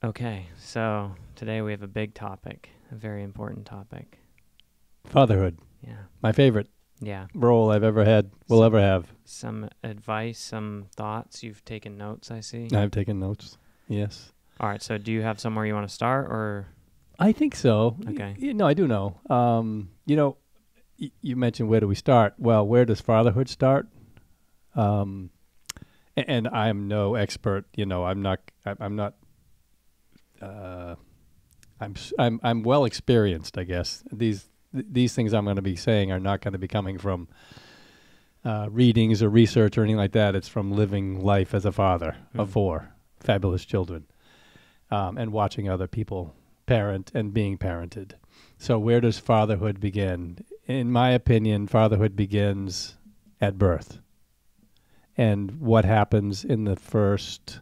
Okay, so today we have a big topic, a very important topic. Fatherhood, Yeah. my favorite Yeah. role I've ever had, will ever have. Some advice, some thoughts. You've taken notes, I see. I've taken notes. Yes. All right, so do you have somewhere you want to start or I think so. Okay. No, I do know. You mentioned where do we start? Well, where does fatherhood start? And I'm no expert. I'm not. I'm not. I'm well experienced, I guess. These things I'm going to be saying are not going to be coming from readings or research or anything like that. It's from living life as a father of 4 fabulous children, and watching other people parent and being parented. So where does fatherhood begin? In my opinion, fatherhood begins at birth. And what happens in the first,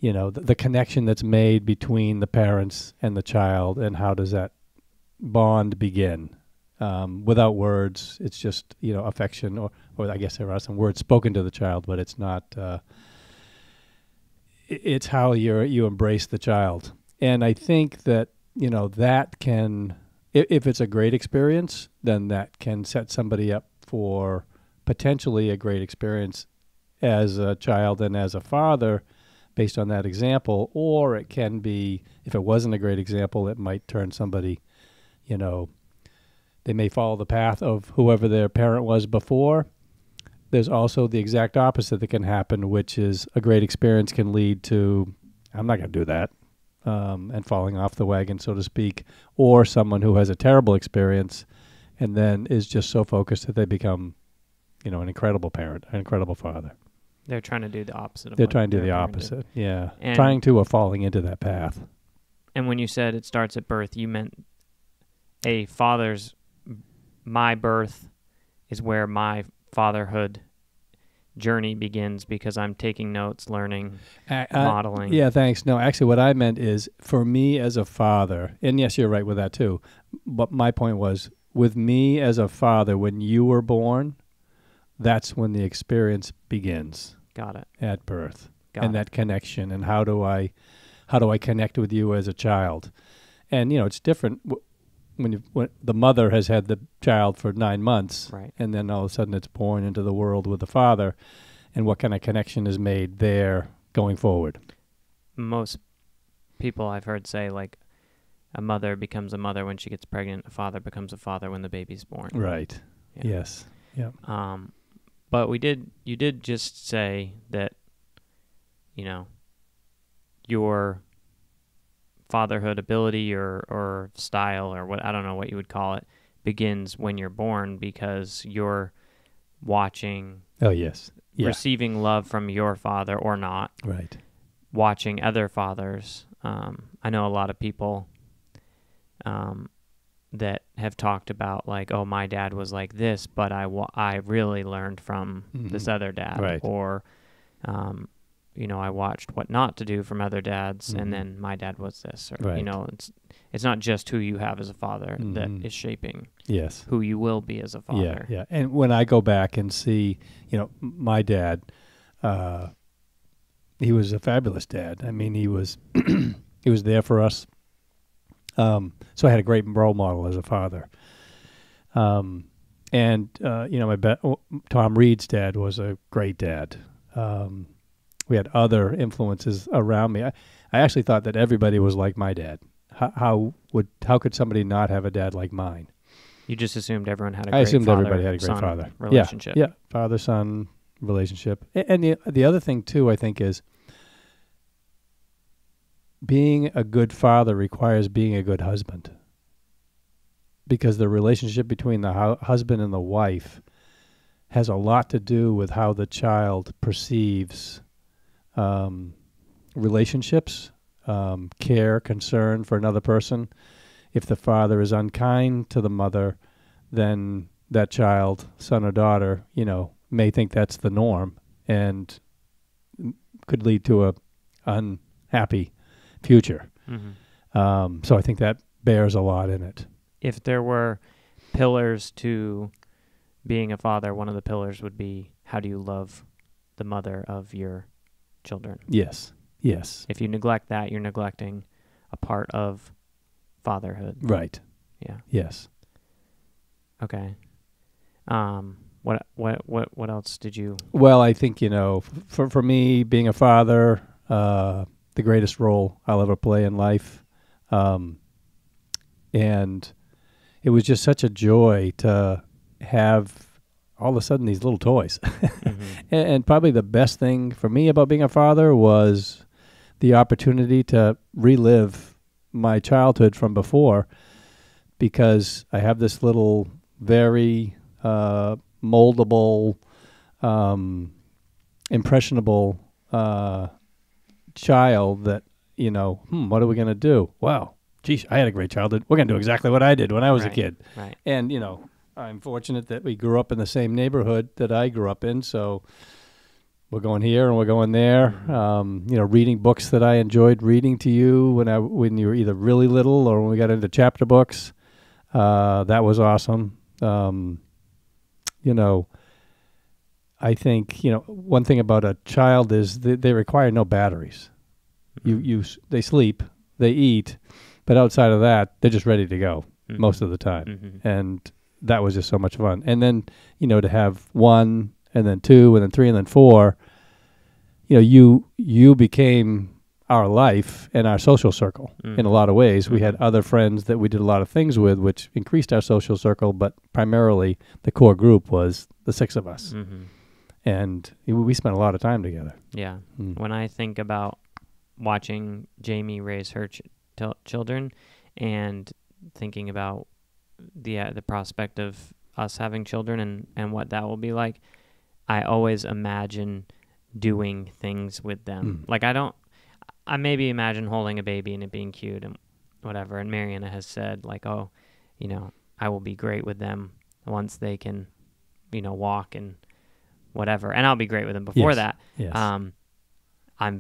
the connection that's made between the parents and the child, and how does that bond begin? Without words, it's just, affection, or I guess there are some words spoken to the child, but it's not, it's how you embrace the child. And I think that, that can, if it's a great experience, then that can set somebody up for potentially a great experience as a child and as a father based on that example. Or it can be, if it wasn't a great example, it might turn somebody, they may follow the path of whoever their parent was before. There's also the exact opposite that can happen, which is a great experience can lead to, I'm not going to do that, and falling off the wagon, so to speak, or someone who has a terrible experience and then is just so focused that they become, an incredible parent, an incredible father. they're trying to do the opposite of They're what trying to do the their parent opposite, yeah. And- Trying to or falling into that path. And when you said it starts at birth, you meant my birth is where my fatherhood journey begins, because I'm taking notes, learning, modeling. Yeah, thanks. No, actually what I meant is, for me as a father, and yes, you're right with that too, but my point was, with me as a father, when you were born, that's when the experience begins. Got it. At birth. Got and it. That connection, and how do I connect with you as a child? And it's different when the mother has had the child for 9 months, Right. and then all of a sudden it's born into the world with the father, and what kind of connection is made there going forward. Most people I've heard say, like, a mother becomes a mother when she gets pregnant, a father becomes a father when the baby's born. Right. Yeah. Yes. Yeah. But you did just say that, your fatherhood ability or style, or what, I don't know what you would call it, begins when you're born, because you're watching, Oh, yes. Yeah. receiving love from your father or not, Right. watching other fathers. I know a lot of people that have talked about, like, oh, my dad was like this, but I really learned from this other dad. Right. Or, I watched what not to do from other dads, and then my dad was this. Or, Right. It's not just who you have as a father that is shaping Yes. who you will be as a father. Yeah. And when I go back and see, my dad, he was a fabulous dad. I mean, he was he was there for us. So I had a great role model as a father. Tom Reed's dad was a great dad. We had other influences around me. I actually thought that everybody was like my dad. How could somebody not have a dad like mine? You just assumed everyone had a I great assumed everybody had a great father-son father relationship. Yeah, father-son relationship. And the other thing too, I think, is being a good father requires being a good husband, because the relationship between the husband and the wife has a lot to do with how the child perceives relationships, care, concern for another person. If the father is unkind to the mother, then that child, son or daughter, may think that's the norm and could lead to a unhappy future. Mm-hmm. So I think that bears a lot in it. If there were pillars to being a father, one of the pillars would be, how do you love the mother of your children? Yes. Yes. If you neglect that, you're neglecting a part of fatherhood. Right. Yeah. Yes. Okay. What else did you? Well, I think, for me, being a father, the greatest role I'll ever play in life. And it was just such a joy to have all of a sudden these little toys. Mm-hmm. And probably the best thing for me about being a father was the opportunity to relive my childhood from before, because I have this little very moldable, impressionable child that, what are we going to do? Wow, geez, I had a great childhood. We're going to do exactly what I did when I was a kid. Right. And, I'm fortunate that we grew up in the same neighborhood that I grew up in, so we're going here and we're going there. Mm-hmm. Reading books that I enjoyed reading to you when you were either really little or when we got into chapter books. That was awesome. I think, one thing about a child is they require no batteries. They sleep, they eat, but outside of that, they're just ready to go most of the time. Mm-hmm. And that was just so much fun. And then, to have 1 and then 2 and then 3 and then 4, you became our life and our social circle in a lot of ways. We had other friends that we did a lot of things with, which increased our social circle, but primarily the core group was the 6 of us. Mm-hmm. And we spent a lot of time together. Yeah. When I think about watching Jamie raise her children and thinking about the prospect of us having children and what that will be like, I always imagine doing things with them. Like I maybe imagine holding a baby and it being cute and whatever. And Mariana has said like, oh, I will be great with them once they can, walk and whatever. And I'll be great with them before that. Yes. I'm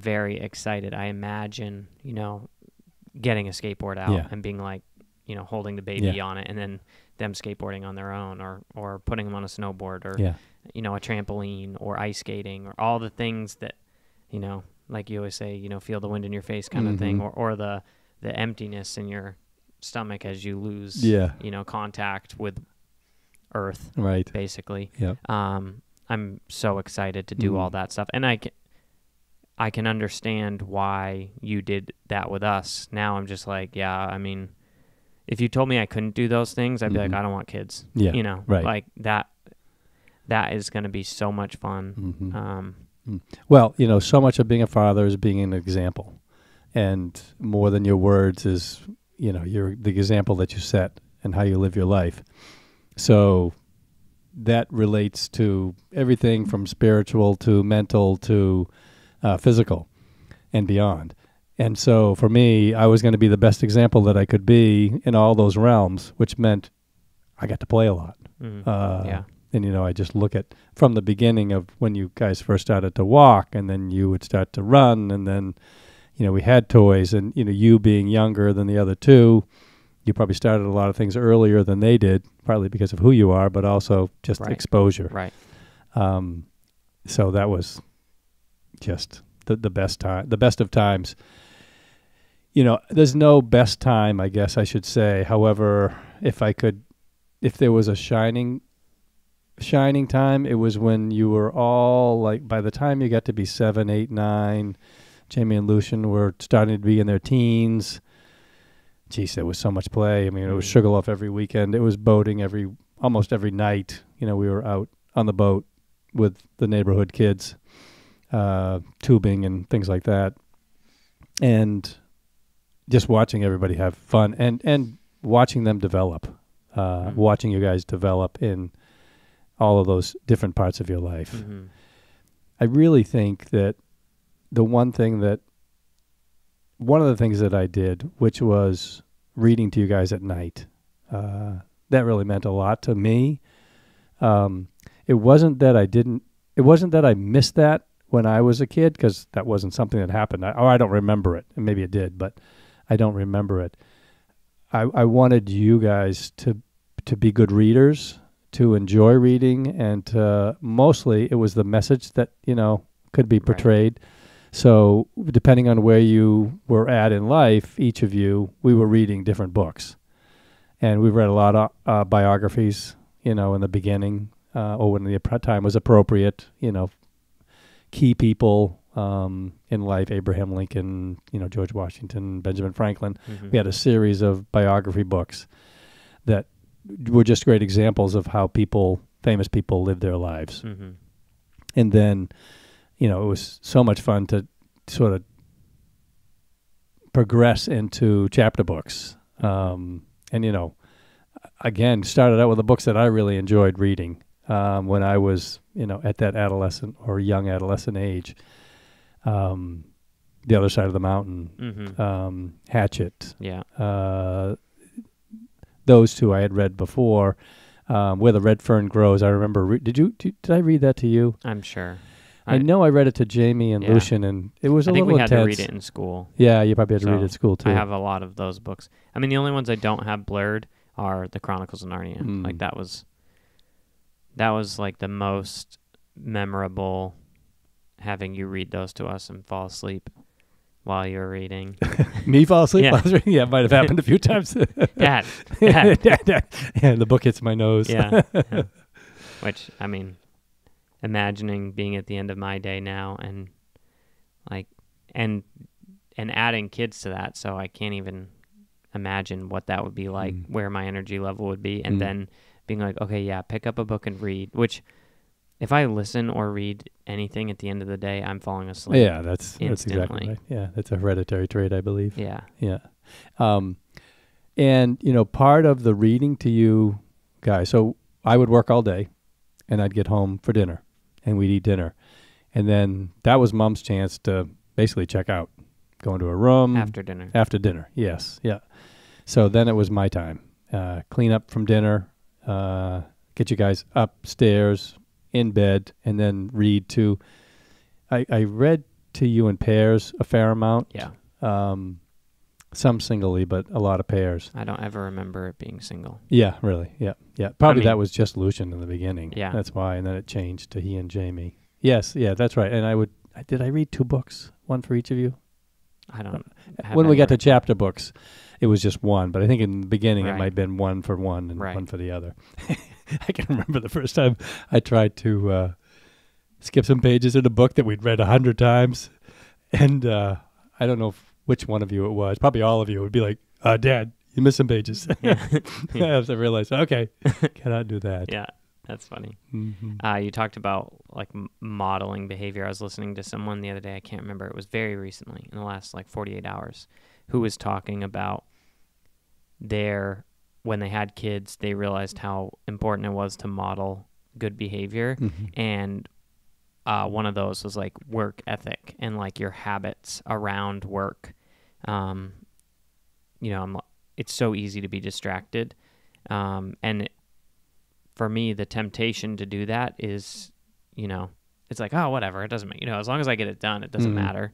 very excited. I imagine, getting a skateboard out and being like, holding the baby on it and then them skateboarding on their own or putting them on a snowboard or, a trampoline or ice skating or all the things that, like you always say, feel the wind in your face kind of thing, or the emptiness in your stomach as you lose, contact with earth, right? Basically. Yep. I'm so excited to do all that stuff. And I can understand why you did that with us. Now I'm just like, if you told me I couldn't do those things, I'd be like, I don't want kids. Yeah. Right. Like that is going to be so much fun. Well, so much of being a father is being an example, and more than your words is, you're the example that you set and how you live your life. So that relates to everything from spiritual to mental to physical and beyond. And so for me, I was going to be the best example that I could be in all those realms, which meant I got to play a lot. And, I just look at from the beginning of when you guys first started to walk, and then you would start to run, and then, we had toys, and, you being younger than the other two, you probably started a lot of things earlier than they did, partly because of who you are, but also just exposure. Right. So that was just the best time, the best of times. There's no best time, I guess I should say. However, if there was a shining time, it was when you were all like, by the time you got to be 7, 8, 9, Jamie and Lucian were starting to be in their teens. Geez, there was so much play. I mean, it was Sugarloaf every weekend. It was boating almost every night. We were out on the boat with the neighborhood kids, tubing and things like that. And just watching everybody have fun and watching them develop, watching you guys develop in all of those different parts of your life. I really think that one of the things that I did, which was reading to you guys at night, that really meant a lot to me. It wasn't that I missed that when I was a kid, because that wasn't something that happened. I don't remember it. And maybe it did, but I don't remember it. I wanted you guys to be good readers, to enjoy reading, and mostly it was the message that, could be portrayed. So depending on where you were at in life, each of you, we were reading different books. And we read a lot of biographies, in the beginning, or when the time was appropriate, key people in life, Abraham Lincoln, George Washington, Benjamin Franklin. Mm-hmm. We had a series of biography books that were just great examples of how famous people lived their lives. Mm-hmm. And then, it was so much fun to sort of progress into chapter books. And, again, started out with the books that I really enjoyed reading when I was, at that adolescent or young adolescent age. The Other Side of the Mountain, Mm-hmm. Hatchet. Yeah. Those two I had read before. Where the Red Fern Grows. I remember. Did I read that to you? I'm sure. I know I read it to Jamie and Yeah. Lucian, and it was a little intense. I think we had to read it in school. Yeah, you probably had to read it So at school too. I have a lot of those books. I mean, the only ones I don't have blurred are the Chronicles of Narnia. Like that was like the most memorable, having you read those to us and fall asleep while you were reading. Me fall asleep? Yeah. While I was reading? Yeah, it might have happened a few times. Dad. Yeah, the book hits my nose. Yeah. Which, I mean, imagining being at the end of my day now and like and adding kids to that, so I can't even imagine what that would be like, where my energy level would be, and then being like, okay, yeah, pick up a book and read, which if I listen or read anything at the end of the day, I'm falling asleep. Yeah, that's exactly right. Yeah, that's a hereditary trait, I believe. Yeah. Yeah. And, part of the reading to you guys, so I would work all day and I'd get home for dinner and we'd eat dinner. And then that was Mom's chance to basically check out, go into a room. After dinner. After dinner, yes. Yeah. So then it was my time. Clean up from dinner, get you guys upstairs, in bed, and then read to... I read to you in pairs a fair amount. Yeah. Some singly, but a lot of pairs. I don't ever remember it being single. Yeah, really. Yeah, yeah. Probably I mean, that was just Lucian in the beginning. Yeah. That's why, and then it changed to he and Jamie. Yes, yeah, that's right. And did I read 2 books, one for each of you? I don't. When we got to chapter books, it was just one. But I think in the beginning it Right. might have been one for one and Right. one for the other. I can remember the first time I tried to skip some pages in a book that we'd read 100 times. And I don't know which one of you it was. Probably all of you would be like, Dad, you missed some pages. Yeah. I have to realize, okay, cannot do that. Yeah, that's funny. Mm-hmm. You talked about like modeling behavior. I was listening to someone the other day. I can't remember. It was very recently, in the last like 48 hours, who was talking about when they had kids, they realized how important it was to model good behavior. Mm-hmm. And one of those was like work ethic and like your habits around work. It's so easy to be distracted. For me, the temptation to do that is, it's like, oh, whatever. It doesn't make, as long as I get it done, it doesn't matter.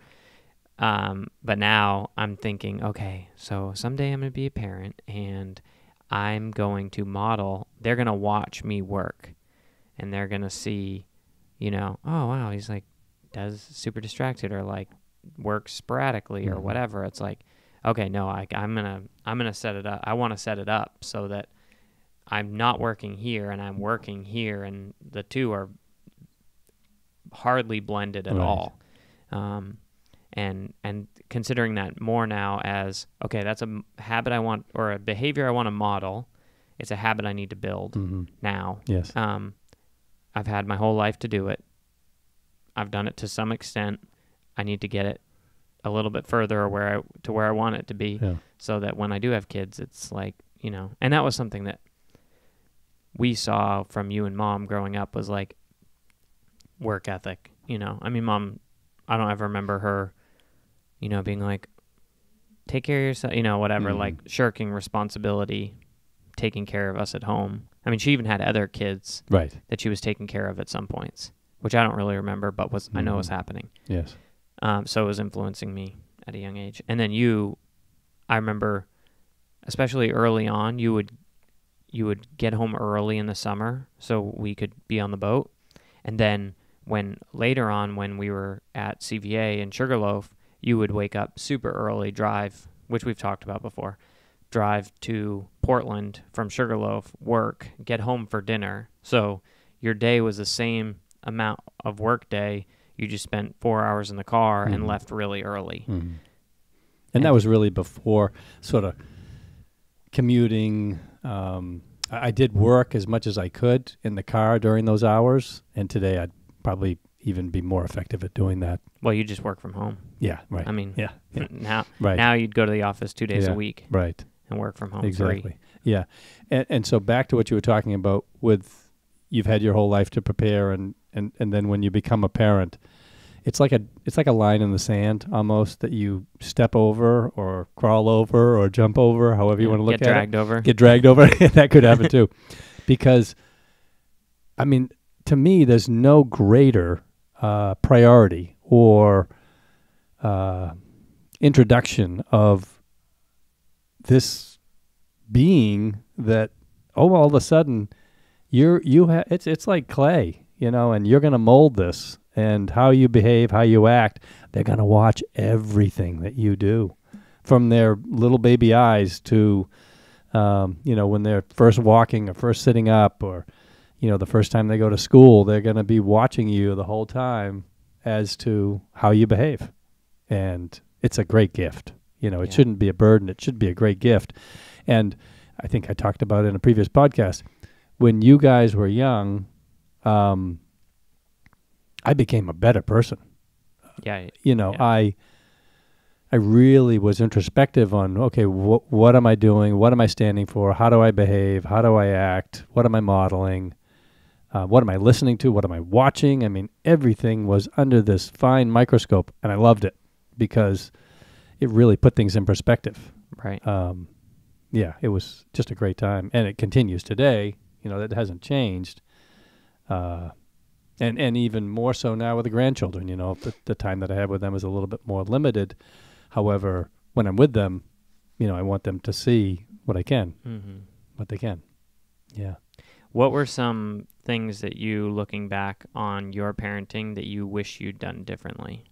But now I'm thinking, okay, so someday I'm going to be a parent and I'm going to model. They're going to watch me work and they're going to see, oh, wow, he's like, does super distracted or like works sporadically or whatever. It's like, okay, no, I'm going to set it up. I want to set it up so that I'm not working here and I'm working here, and the two are hardly blended at all. And considering that more now as, okay, that's a habit I want, or a behavior I want to model. It's a habit I need to build now. Yes. I've had my whole life to do it. I've done it to some extent. I need to get it a little bit further or where I want it to be, so that when I do have kids, it's like, and that was something that we saw from you and Mom growing up, was like work ethic. I mean, Mom, I don't ever remember her, being like, take care of yourself, whatever, like shirking responsibility, taking care of us at home. I mean, she even had other kids that she was taking care of at some points, which I don't really remember, but I know was happening. Yes. So it was influencing me at a young age. And then I remember, especially early on, you would get home early in the summer so we could be on the boat. And then when later on, when we were at CVA in Sugarloaf, you would wake up super early, drive, which we've talked about before, drive to Portland from Sugarloaf, work, get home for dinner. So your day was the same amount of work day. You just spent 4 hours in the car and left really early. And that was really before sort of commuting. I did work as much as I could in the car during those hours, and today I'd probably even be more effective at doing that. Well, you just work from home. Yeah, right. I mean, yeah. now you'd go to the office 2 days a week. Right. And work from home exactly. 3. Yeah. And so back to what you were talking about with you've had your whole life to prepare, and then when you become a parent, it's like a line in the sand almost that you step over or crawl over or jump over, however you want to look at it. Get dragged over. That could happen too. Because, I mean, to me, there's no greater priority or introduction of this being that, all of a sudden, it's like clay, and you're going to mold this. And how you behave, how you act, they're going to watch everything that you do, from their little baby eyes to, when they're first walking or first sitting up, or, the first time they go to school. They're going to be watching you the whole time as to how you behave. And it's a great gift. It shouldn't be a burden. It should be a great gift. And I think I talked about it in a previous podcast. When you guys were young, I became a better person. Yeah. I really was introspective on, okay, what am I doing? What am I standing for? How do I behave? How do I act? What am I modeling? What am I listening to? What am I watching? I mean, everything was under this fine microscope, and I loved it because it really put things in perspective. Right. It was just a great time, and it continues today. That hasn't changed. And even more so now with the grandchildren, the time that I have with them is a little bit more limited. However, when I'm with them, I want them to see what they can. Yeah. What were some things that you, looking back on your parenting, that you wish you'd done differently?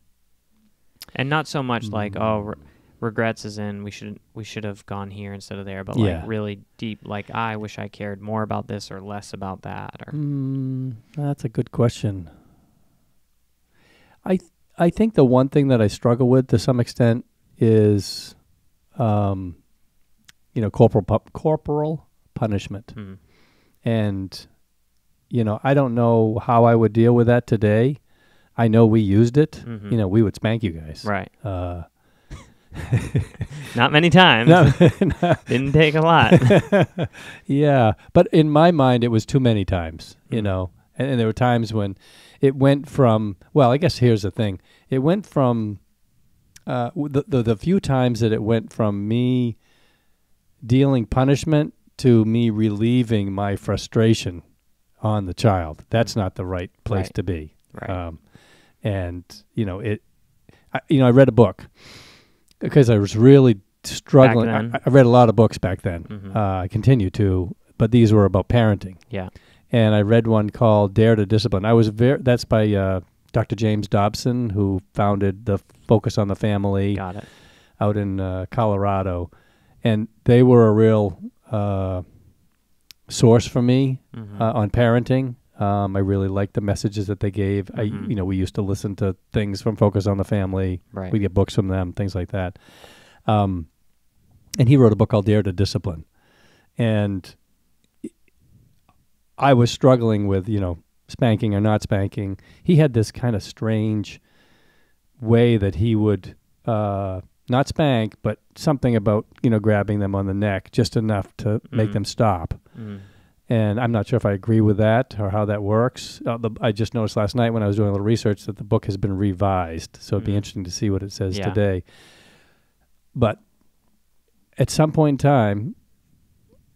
And not so much like, regrets as in we should have gone here instead of there, but like really deep, like I wish I cared more about this or less about that. Or that's a good question. I think the one thing that I struggle with to some extent is, corporal punishment, and I don't know how I would deal with that today. I know we used it. We would spank you guys, right? Not many times. No. Didn't take a lot. Yeah, but in my mind, it was too many times, and there were times when it went from, well, I guess here's the thing. It went from, the few times that it went from me dealing punishment to me relieving my frustration on the child. That's not the right place to be. Right. I read a book, because I was really struggling. I read a lot of books back then. I continue to, but these were about parenting. Yeah. And I read one called Dare to Discipline. That's by Dr. James Dobson, who founded the Focus on the Family. Got it. Out in Colorado. And they were a real source for me on parenting. I really liked the messages that they gave. We used to listen to things from Focus on the Family. Right. We get books from them, things like that. And he wrote a book called Dare to Discipline. And I was struggling with, spanking or not spanking. He had this kind of strange way that he would not spank, but something about, grabbing them on the neck just enough to make them stop. And I'm not sure if I agree with that or how that works. I just noticed last night when I was doing a little research that the book has been revised. So it'd be interesting to see what it says today. But at some point in time,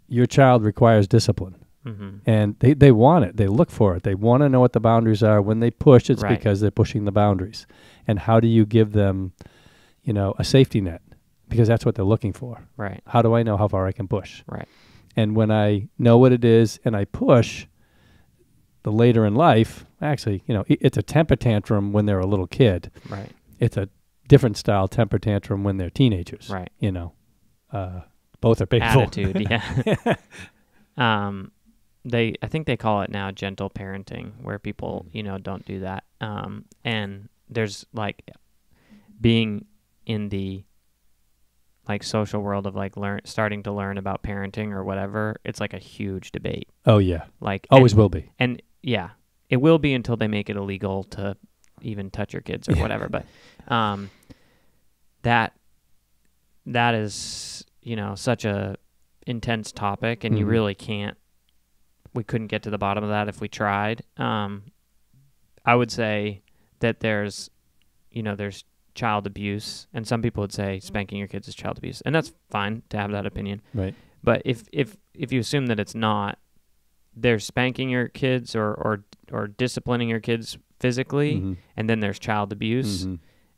your child requires discipline. And they want it. They look for it. They want to know what the boundaries are. When they push, it's because they're pushing the boundaries. And how do you give them, a safety net? Because that's what they're looking for. Right. How do I know how far I can push? Right. And when I know what it is and I push, the later in life, actually, it's a temper tantrum when they're a little kid. Right. It's a different style temper tantrum when they're teenagers. Right. Both are painful. Attitude, yeah. I think they call it now gentle parenting, where people, don't do that. And there's like being in the like social world of like starting to learn about parenting or whatever. It's like a huge debate. Oh yeah. Like always will be. And yeah, it will be until they make it illegal to even touch your kids or whatever. But that is, such a intense topic, and you really can't. We couldn't get to the bottom of that if we tried. I would say that there's child abuse, and some people would say spanking your kids is child abuse, and that's fine to have that opinion. Right. But if you assume that it's not, there's spanking your kids or disciplining your kids physically, and then there's child abuse,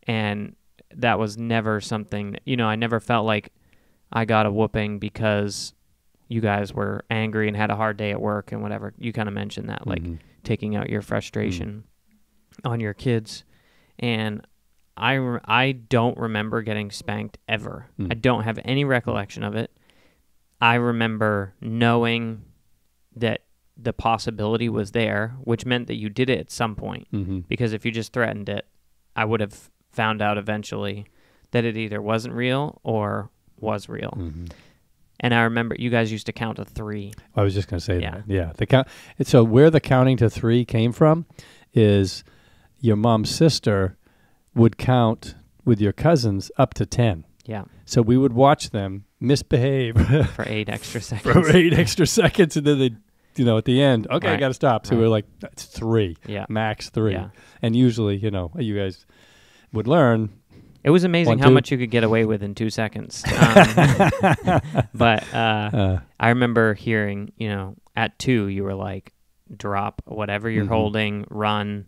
and that was never something that, I never felt like I got a whooping because you guys were angry and had a hard day at work and whatever. You kind of mentioned that, like taking out your frustration on your kids. And I don't remember getting spanked ever. I don't have any recollection of it. I remember knowing that the possibility was there, which meant that you did it at some point. Because if you just threatened it, I would have found out eventually that it either wasn't real or was real. And I remember you guys used to count to 3. I was just going to say that. Yeah. The count. So where the counting to 3 came from is your mom's sister would count with your cousins up to 10. Yeah. So we would watch them misbehave for 8 extra seconds. And then they, at the end, okay, I got to stop. So we're like, that's 3. Yeah. Max 3. Yeah. And usually, you guys would learn. It was amazing how much you could get away with in 2 seconds. But I remember hearing, at 2, you were like, drop whatever you're holding, run,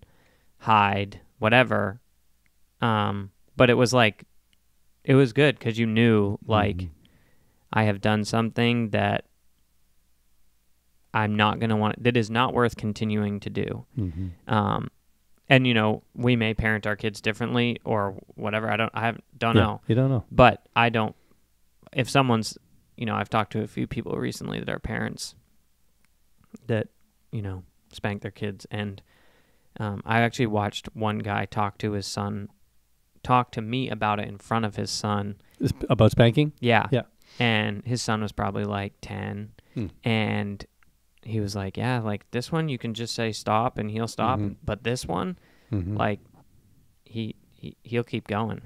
hide, whatever. But it was like, it was good because you knew, like, I have done something that I'm not going to want, that is not worth continuing to do. And, we may parent our kids differently or whatever. I don't know. You don't know. But if someone's, I've talked to a few people recently that are parents that, spank their kids. And I actually watched one guy talk to me about it in front of his son. About spanking? Yeah. Yeah. And his son was probably like 10. And he was like, yeah, like this one, you can just say stop and he'll stop. But this one, like he'll keep going,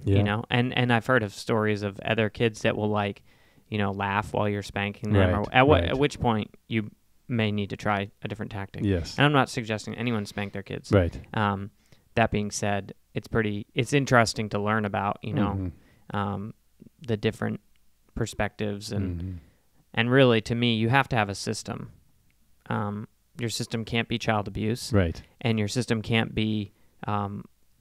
and I've heard of stories of other kids that will like, laugh while you're spanking them at which point you may need to try a different tactic. Yes. And I'm not suggesting anyone spank their kids. Right. That being said, it's interesting to learn about, the different perspectives and really to me, you have to have a system. Your system can't be child abuse. Right. And your system can't be,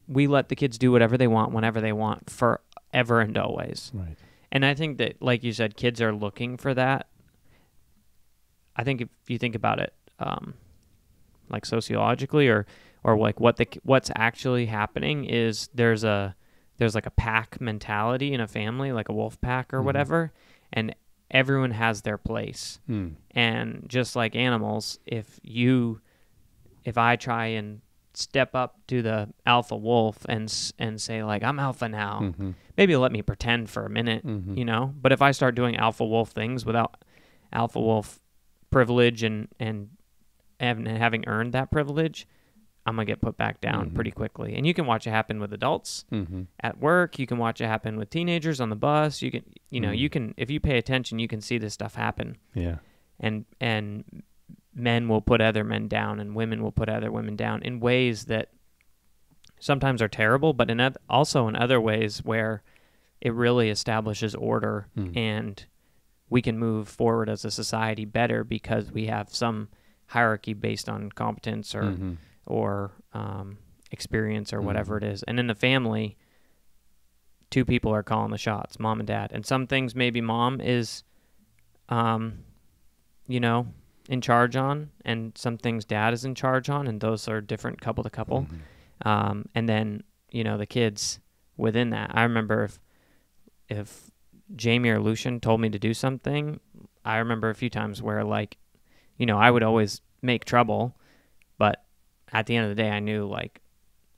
we let the kids do whatever they want, whenever they want, forever and always. Right. And I think that, like you said, kids are looking for that. I think if you think about it, like sociologically or like what's actually happening is there's like a pack mentality in a family, like a wolf pack or whatever, and everyone has their place. And just like animals, if I try and step up to the alpha wolf and say like, I'm alpha now, maybe let me pretend for a minute, but if I start doing alpha wolf things without alpha wolf privilege and having earned that privilege, I'm going to get put back down pretty quickly. And you can watch it happen with adults at work. You can watch it happen with teenagers on the bus. You can, you can, if you pay attention, you can see this stuff happen. Yeah. And men will put other men down and women will put other women down in ways that sometimes are terrible, but also in other ways where it really establishes order and we can move forward as a society better because we have some hierarchy based on competence or experience or whatever it is. And in the family, 2 people are calling the shots, mom and dad. And some things maybe mom is, in charge on, and some things dad is in charge on, and those are different couple to couple. And then, the kids within that. I remember if Jamie or Lucian told me to do something, I remember a few times where, like, I would always make trouble, but at the end of the day, I knew, like,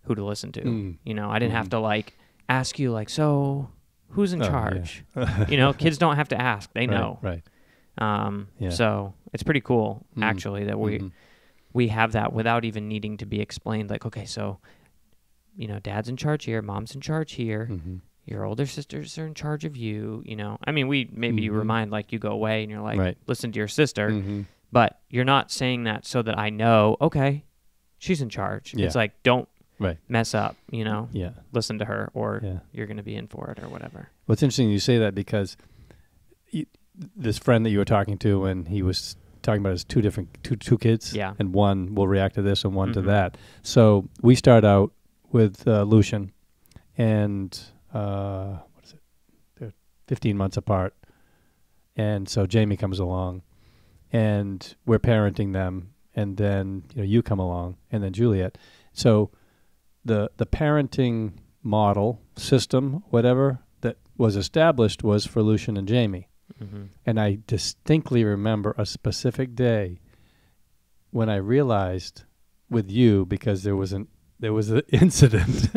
who to listen to. I didn't have to, like, ask you, like, so who's in charge? Yeah. Kids don't have to ask. They know. Right. So it's pretty cool, actually, that we have that without even needing to be explained. Like, okay, so, dad's in charge here, mom's in charge here. Your older sisters are in charge of you, I mean, we maybe remind, like, you go away and you're like, listen to your sister, but you're not saying that so that I know, okay, she's in charge. It's like, don't mess up, listen to her, or you're going to be in for it or whatever. Well, it's interesting you say that, because this friend that you were talking to, and he was talking about his two kids, and one will react to this and one to that. So we start out with Lucian, and what is it? They're 15 months apart, and so Jamie comes along, and we're parenting them, and then you come along, and then Juliet. So the parenting model, system, whatever that was established was for Lucian and Jamie. And I distinctly remember a specific day when I realized with you, because there was an incident,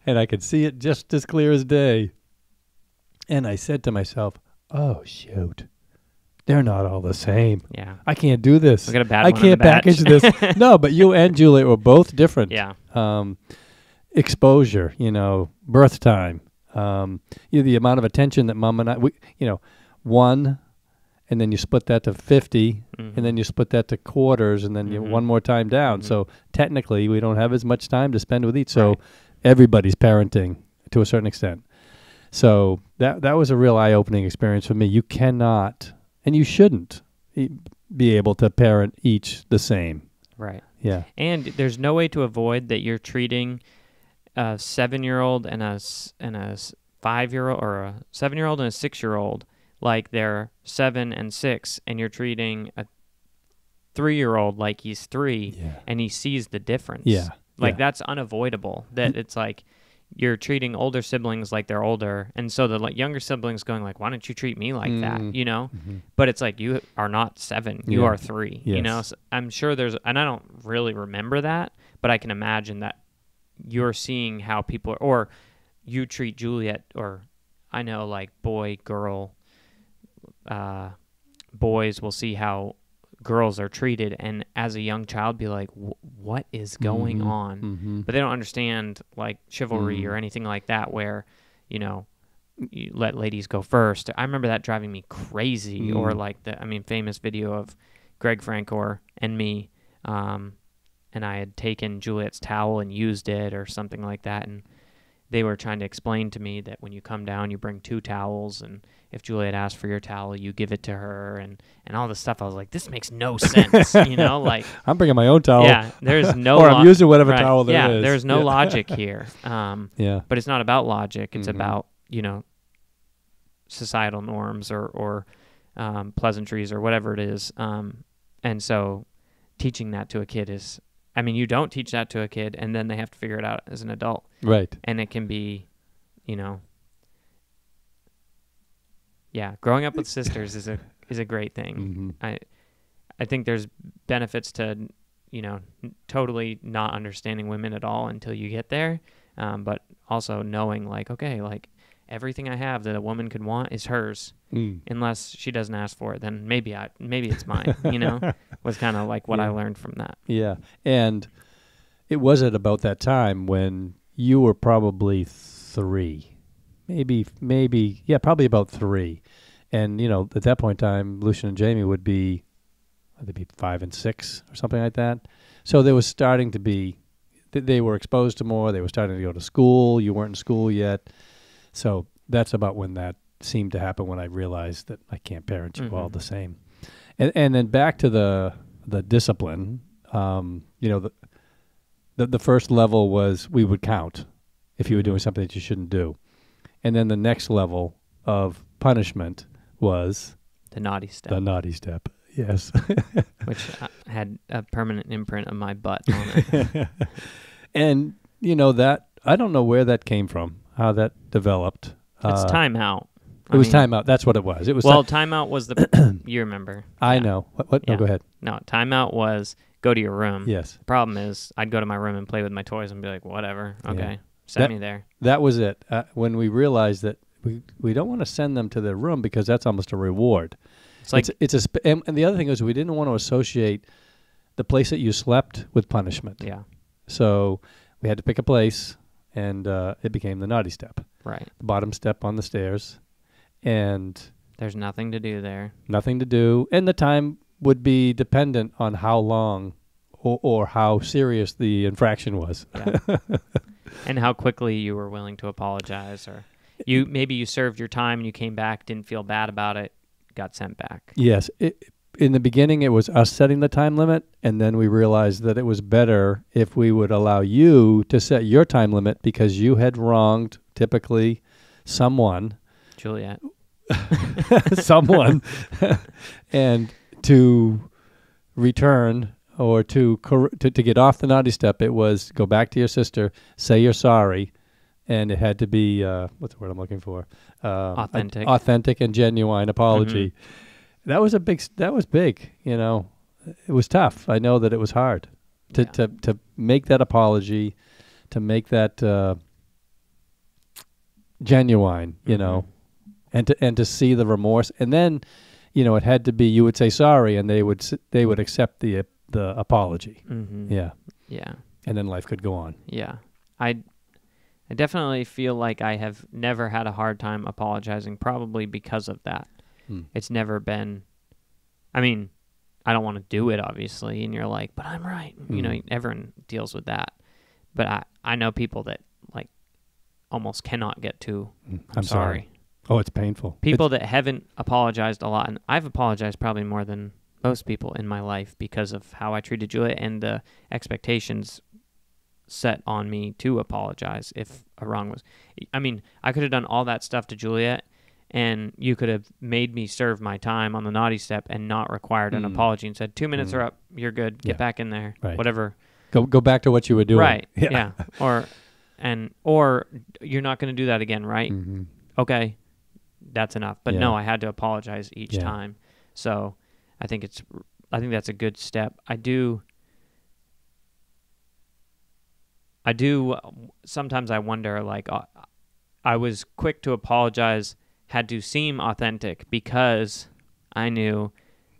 and I could see it just as clear as day. And I said to myself, "Oh shoot, they're not all the same. Yeah, I can't do this. We got a bad I one can't package this." No, but you and Juliet were both different. Yeah. Exposure, birth time, the amount of attention that Mom and I, one, and then you split that to 50, and then you split that to quarters, and then you one more time down. So technically, we don't have as much time to spend with each. So everybody's parenting to a certain extent. So that was a real eye-opening experience for me. You cannot, and you shouldn't, be able to parent each the same. Right. Yeah. And there's no way to avoid that you're treating a 7-year-old and a 5-year-old, or a 7-year-old and a 6-year-old like they're 7 and 6, and you're treating a 3-year-old like he's 3, and he sees the difference. Yeah. Like that's unavoidable. That it's like you're treating older siblings like they're older, and so the younger siblings going like, "Why don't you treat me like that?" But it's like, you are not 7, you are 3. Yes. So I'm sure there's, and I don't really remember that, but I can imagine that you're seeing how people are, or you treat Juliet, or I know, like, boy, girl, boys will see how girls are treated, and as a young child be like, what is going on? But they don't understand, like, chivalry or anything like that, where you let ladies go first. I remember that driving me crazy. Or like famous video of Greg Francor and me, and I had taken Juliet's towel and used it or something like that, and they were trying to explain to me that when you come down, you bring 2 towels, and if Juliet asks for your towel, you give it to her, and all this stuff. I was like, this makes no sense, like, I'm bringing my own towel. Yeah, there's no or I'm using whatever towel there is. Yeah, there's no logic here. But it's not about logic. It's about, societal norms or pleasantries or whatever it is. And so teaching that to a kid is, you don't teach that to a kid, and then they have to figure it out as an adult. Right. And it can be, growing up with sisters is a great thing. I think there's benefits to, totally not understanding women at all until you get there. But also knowing, like, okay, like, everything I have that a woman could want is hers, unless she doesn't ask for it. Then maybe it's mine. Was kind of like what I learned from that. Yeah, and it was at about that time when you were probably 3, maybe, probably about 3, and at that point in time, Lucian and Jamie would be, they'd be 5 and 6 or something like that. So there was starting to be, they were exposed to more. They were starting to go to school. You weren't in school yet. So that's about when that seemed to happen, when I realized that I can't parent you all the same. And then back to the discipline, the first level was we would count if you were doing something that you shouldn't do. And then the next level of punishment was the naughty step. The naughty step. Yes. which had a permanent imprint of my butt on it. And, that, I don't know where that came from, how that developed. It's timeout. It was timeout. That's what it was. It was timeout was the, you remember. I know. What? No, Yeah. go ahead. No, timeout was go to your room. Yes. The problem is I'd go to my room and play with my toys and be like, whatever, okay, Yeah. send me there. That was it. When we realized that we don't want to send them to their room because that's almost a reward. It's like, and the other thing is we didn't want to associate the place that you slept with punishment. yeah, So we had to pick a place, and it became the naughty step, right. the bottom step on the stairs, and There's nothing to do there. nothing to do. And the time would be dependent on how long or how serious the infraction was. Yeah. And how quickly you were willing to apologize, or maybe you served your time and you came back, didn't feel bad about it, got sent back. Yes. In the beginning, it was us setting the time limit, and then we realized that it was better if we would allow you to set your time limit because you had wronged, typically, someone, Juliet. someone, and to return or to get off the naughty step, it was go back to your sister, say you're sorry, and it had to be, what's the word I'm looking for? Authentic. Authentic and genuine apology. Mm-hmm. That was big, It was tough. I know that it was hard to make that apology, to make that genuine, and to see the remorse. And then, it had to be, you would say sorry, and they would accept the apology. Mm-hmm. Yeah. Yeah. And then life could go on. Yeah. I definitely feel like I have never had a hard time apologizing, probably because of that. It's never been, I mean, I don't want to do it, obviously, and you're like, but I'm right. Everyone deals with that. But I know people that, like, almost cannot get to, I'm sorry. Oh, it's painful. People that haven't apologized a lot, and I've apologized probably more than most people in my life because of how I treated Julia and the expectations set on me to apologize if a wrong was. I mean, I could have done all that stuff to Juliet, and you could have made me serve my time on the naughty step and not required an apology and said, 2 minutes are up, you're good, get back in there, whatever. Go back to what you were doing. Right, yeah. Or you're not going to do that again, right? Mm-hmm. Okay, that's enough. But no, I had to apologize each time. So I think that's a good step. I do sometimes I wonder, like, I was quick to apologize, had to seem authentic because I knew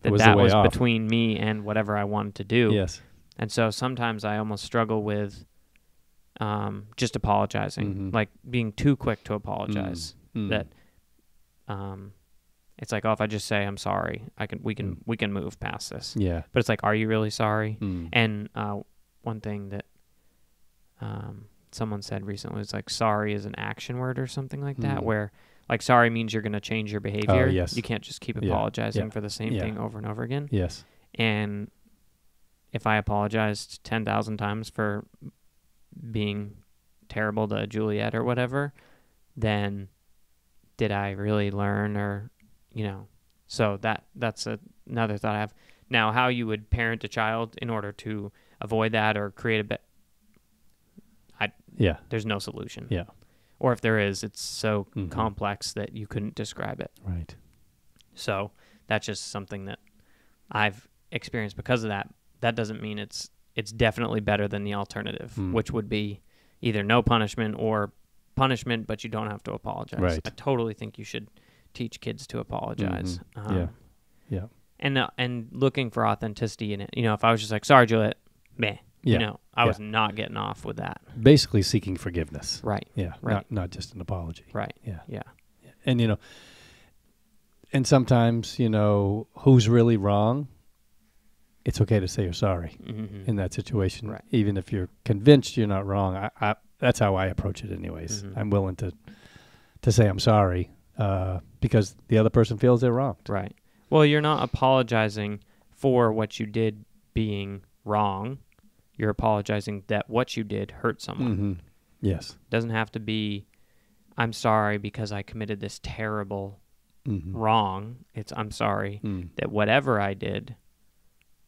that was between me and whatever I wanted to do. Yes. And so sometimes I almost struggle with just apologizing, like being too quick to apologize. That it's like, if I just say I'm sorry, we can move past this. Yeah. But it's like, are you really sorry? And one thing that someone said recently was like, sorry is an action word or something like that, where like sorry means you're going to change your behavior. Yes. You can't just keep apologizing for the same thing over and over again. Yes. And if I apologized 10,000 times for being terrible to Juliet or whatever, then did I really learn? Or, so that's another thought I have. Now, how you would parent a child in order to avoid that or create there's no solution. Yeah. Or if there is, it's so complex that you couldn't describe it. Right. So that's just something that I've experienced because of that. That doesn't mean it's definitely better than the alternative, which would be either no punishment or punishment, but you don't have to apologize. Right. I totally think you should teach kids to apologize. Yeah. And looking for authenticity in it. If I was just like, sorry, Juliet, meh. I was not getting off with that. Basically seeking forgiveness. Right. Yeah. Right. Not just an apology. Right. Yeah. Yeah. And, and sometimes, who's really wrong, it's okay to say you're sorry in that situation. Right. Even if you're convinced you're not wrong. That's how I approach it anyways. I'm willing to say I'm sorry because the other person feels they're wronged. Right. Well, you're not apologizing for what you did being wrong. You're apologizing that what you did hurt someone. Yes. Doesn't have to be, I'm sorry because I committed this terrible wrong. It's I'm sorry that whatever I did,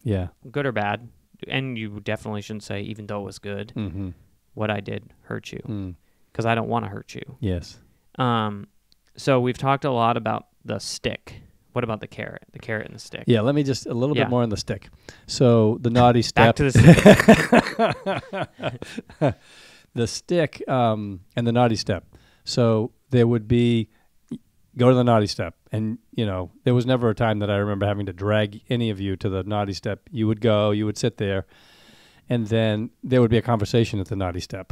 good or bad, and you definitely shouldn't say even though it was good, what I did hurt you, because I don't want to hurt you. Yes. So we've talked a lot about the stick. What about the carrot? The carrot and the stick. Yeah, let me just a little bit more on the stick. So the naughty step. Back to the stick. The stick and the naughty step. So there would be, go to the naughty step. And, there was never a time that I remember having to drag any of you to the naughty step. You would go, you would sit there, and then there would be a conversation at the naughty step.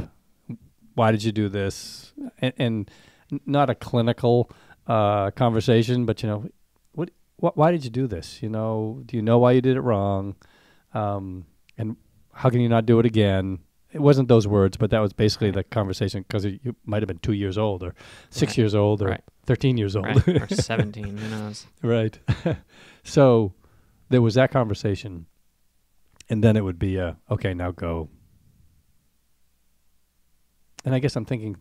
Why did you do this? And not a clinical conversation, but, why did you do this? Do you know why you did it wrong? And how can you not do it again? It wasn't those words, but that was basically the conversation, because you might have been 2 years old or 6 years old or 13 years old. Right. Or 17, who knows? Right. So there was that conversation, and then it would be, okay, now go. And I guess I'm thinking,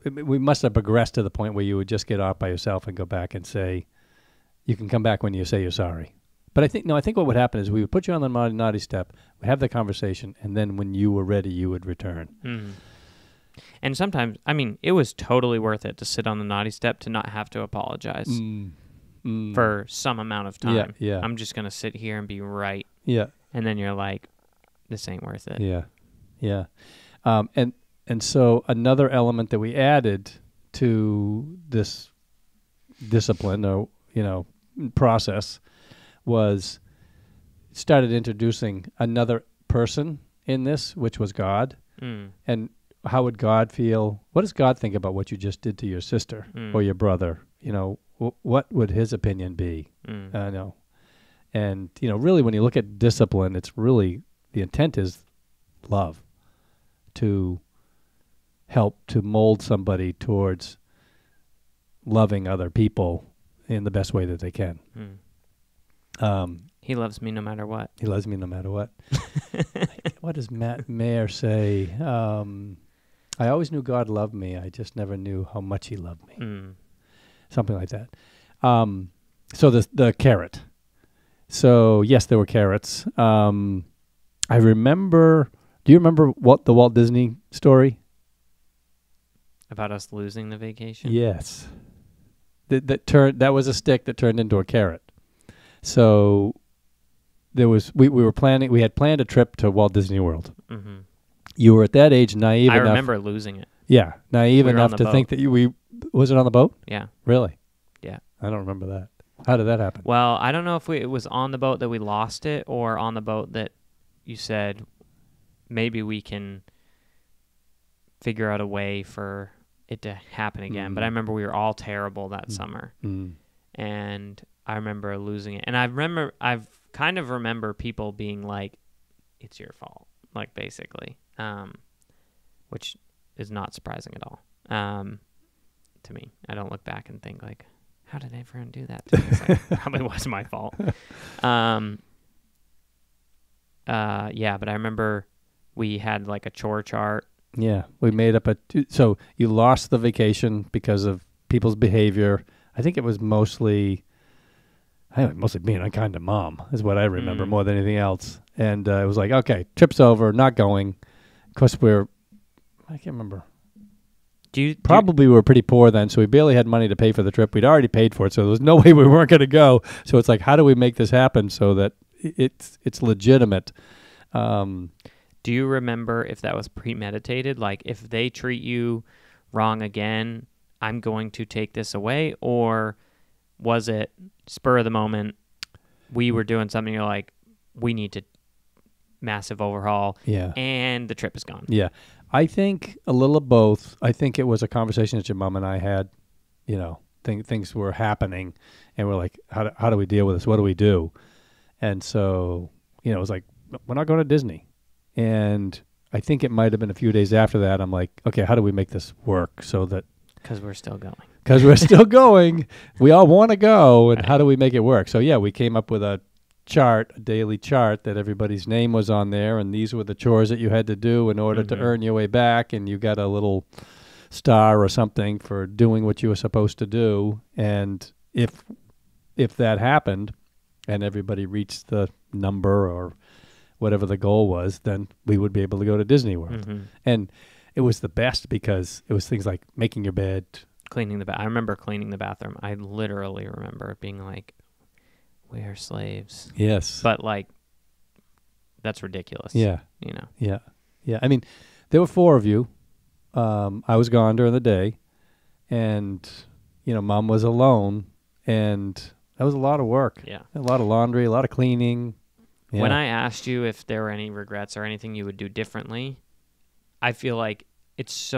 we must have progressed to the point where you would just get off by yourself and go back and say, you can come back when you say you're sorry. But I think what would happen is we would put you on the naughty step, we'd have the conversation, and then when you were ready, you would return. And sometimes, it was totally worth it to sit on the naughty step to not have to apologize for some amount of time. Yeah. I'm just going to sit here and be right. Yeah. And then you're like, this ain't worth it. Yeah. Yeah. And so another element that we added to this discipline or, process was started introducing another person in this, which was God. And how would God feel? What does God think about what you just did to your sister or your brother? What would his opinion be? I know. And, really when you look at discipline, it's really, the intent is love, to help to mold somebody towards loving other people in the best way that they can. He loves me no matter what. He loves me no matter what. What does Matt Mayer say? I always knew God loved me. I just never knew how much he loved me. Something like that. So the carrot. So, yes, there were carrots. I remember, do you remember the Walt Disney story? About us losing the vacation? Yes. That was a stick that turned into a carrot. So there was we had planned a trip to Walt Disney World. You were at that age naive enough. I remember losing it. Yeah, naive enough to think that was it on the boat? Yeah. Really? Yeah. I don't remember that. How did that happen? Well, I don't know if it was on the boat that we lost it or on the boat that you said maybe we can figure out a way for it to happen again. But I remember we were all terrible that summer. And I remember losing it. And I've kind of remember people being like, it's your fault, like basically, which is not surprising at all to me. I don't look back and think like, how did everyone do that to me? It's like, probably was my fault. Yeah, but I remember we had like a chore chart. Yeah, we made up so you lost the vacation because of people's behavior. I think it was mostly being unkind to mom is what I remember more than anything else. And it was like, okay, trip's over, not going. Of course, I can't remember. We were pretty poor then, so we barely had money to pay for the trip. We'd already paid for it, so there was no way we weren't going to go. So it's like, how do we make this happen so that it's legitimate? Do you remember if that was premeditated? Like, if they treat you wrong again, I'm going to take this away? Or was it spur of the moment? We were doing something, you're like, we need to massive overhaul. Yeah. And the trip is gone. Yeah. I think a little of both. I think it was a conversation that your mom and I had. Things were happening, and we're like, how do we deal with this? What do we do? And so, it was like, we're not going to Disney. And I think it might have been a few days after that. I'm like, okay, how do we make this work so that... Because we're still going. Because we're still going. We all want to go, and how do we make it work? So, yeah, we came up with a daily chart that everybody's name was on there, and these were the chores that you had to do in order to earn your way back, and you got a little star or something for doing what you were supposed to do. And if that happened and everybody reached the number or whatever the goal was, then we would be able to go to Disney World. Mm-hmm. And it was the best because it was things like making your bed. Cleaning I remember cleaning the bathroom. I literally remember it being like, we are slaves. Yes. But like, that's ridiculous. Yeah. You know? Yeah. Yeah. I mean, there were 4 of you. I was gone during the day, and, Mom was alone, and that was a lot of work. Yeah. A lot of laundry, a lot of cleaning. Yeah. When I asked you if there were any regrets or anything you would do differently, I feel like it's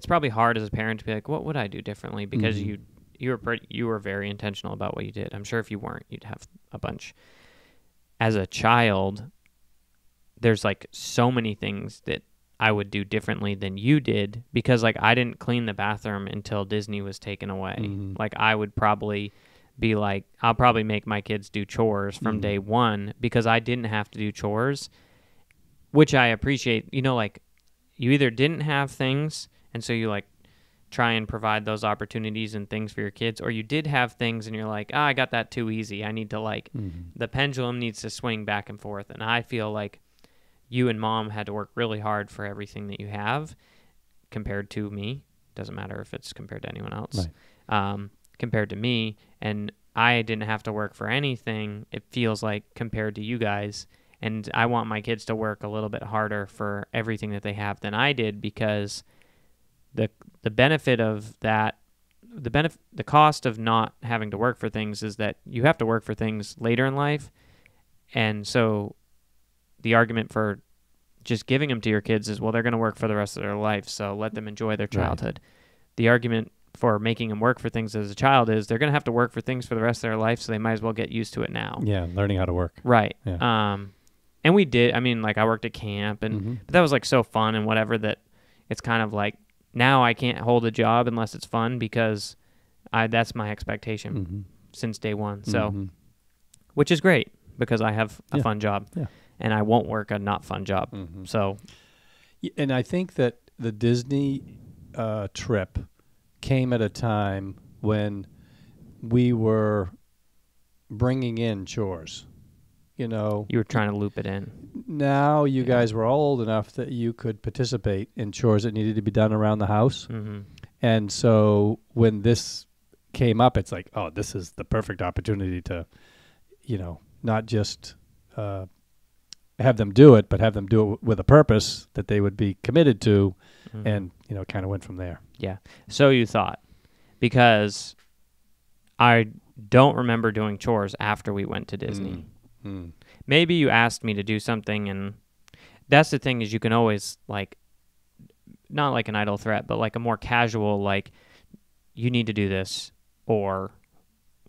probably hard as a parent to be like, what would I do differently? Because Mhm. you were very intentional about what you did. I'm sure if you weren't, you'd have a bunch. As a child, there's like so many things that I would do differently than you did, because like I didn't clean the bathroom until Disney was taken away. Mhm. Like I would probably be like, I'll probably make my kids do chores from day one because I didn't have to do chores, which I appreciate. Like you either didn't have things and so you like try and provide those opportunities and things for your kids, or you did have things and you're like, I got that too easy. I need to like, the pendulum needs to swing back and forth. And I feel like you and Mom had to work really hard for everything that you have compared to me. Doesn't matter if it's compared to anyone else. Right. Compared to me, and I didn't have to work for anything, it feels like, compared to you guys. And I want my kids to work a little bit harder for everything that they have than I did, because the benefit of that, the cost of not having to work for things is that you have to work for things later in life. And so the argument for just giving them to your kids is, well, they're going to work for the rest of their life, so let them enjoy their childhood. Right. The argument for making them work for things as a child is they're going to have to work for things for the rest of their life, so they might as well get used to it now. Yeah, learning how to work. Right. Yeah. And we did. I mean, like I worked at camp, and but that was like so fun and whatever that it's kind of like now I can't hold a job unless it's fun, because that's my expectation since day one. So, which is great because I have a fun job. Yeah. And I won't work a not fun job. So, and I think that the Disney trip came at a time when we were bringing in chores. You were trying to loop it in. Now you guys were all old enough that you could participate in chores that needed to be done around the house. And so when this came up, it's like, oh, this is the perfect opportunity to, not just have them do it, but have them do it with a purpose that they would be committed to, and kind of went from there. Yeah. So you thought, because I don't remember doing chores after we went to Disney. Maybe you asked me to do something, and that's the thing, is you can always like, not like an idle threat, but like a more casual, like, you need to do this or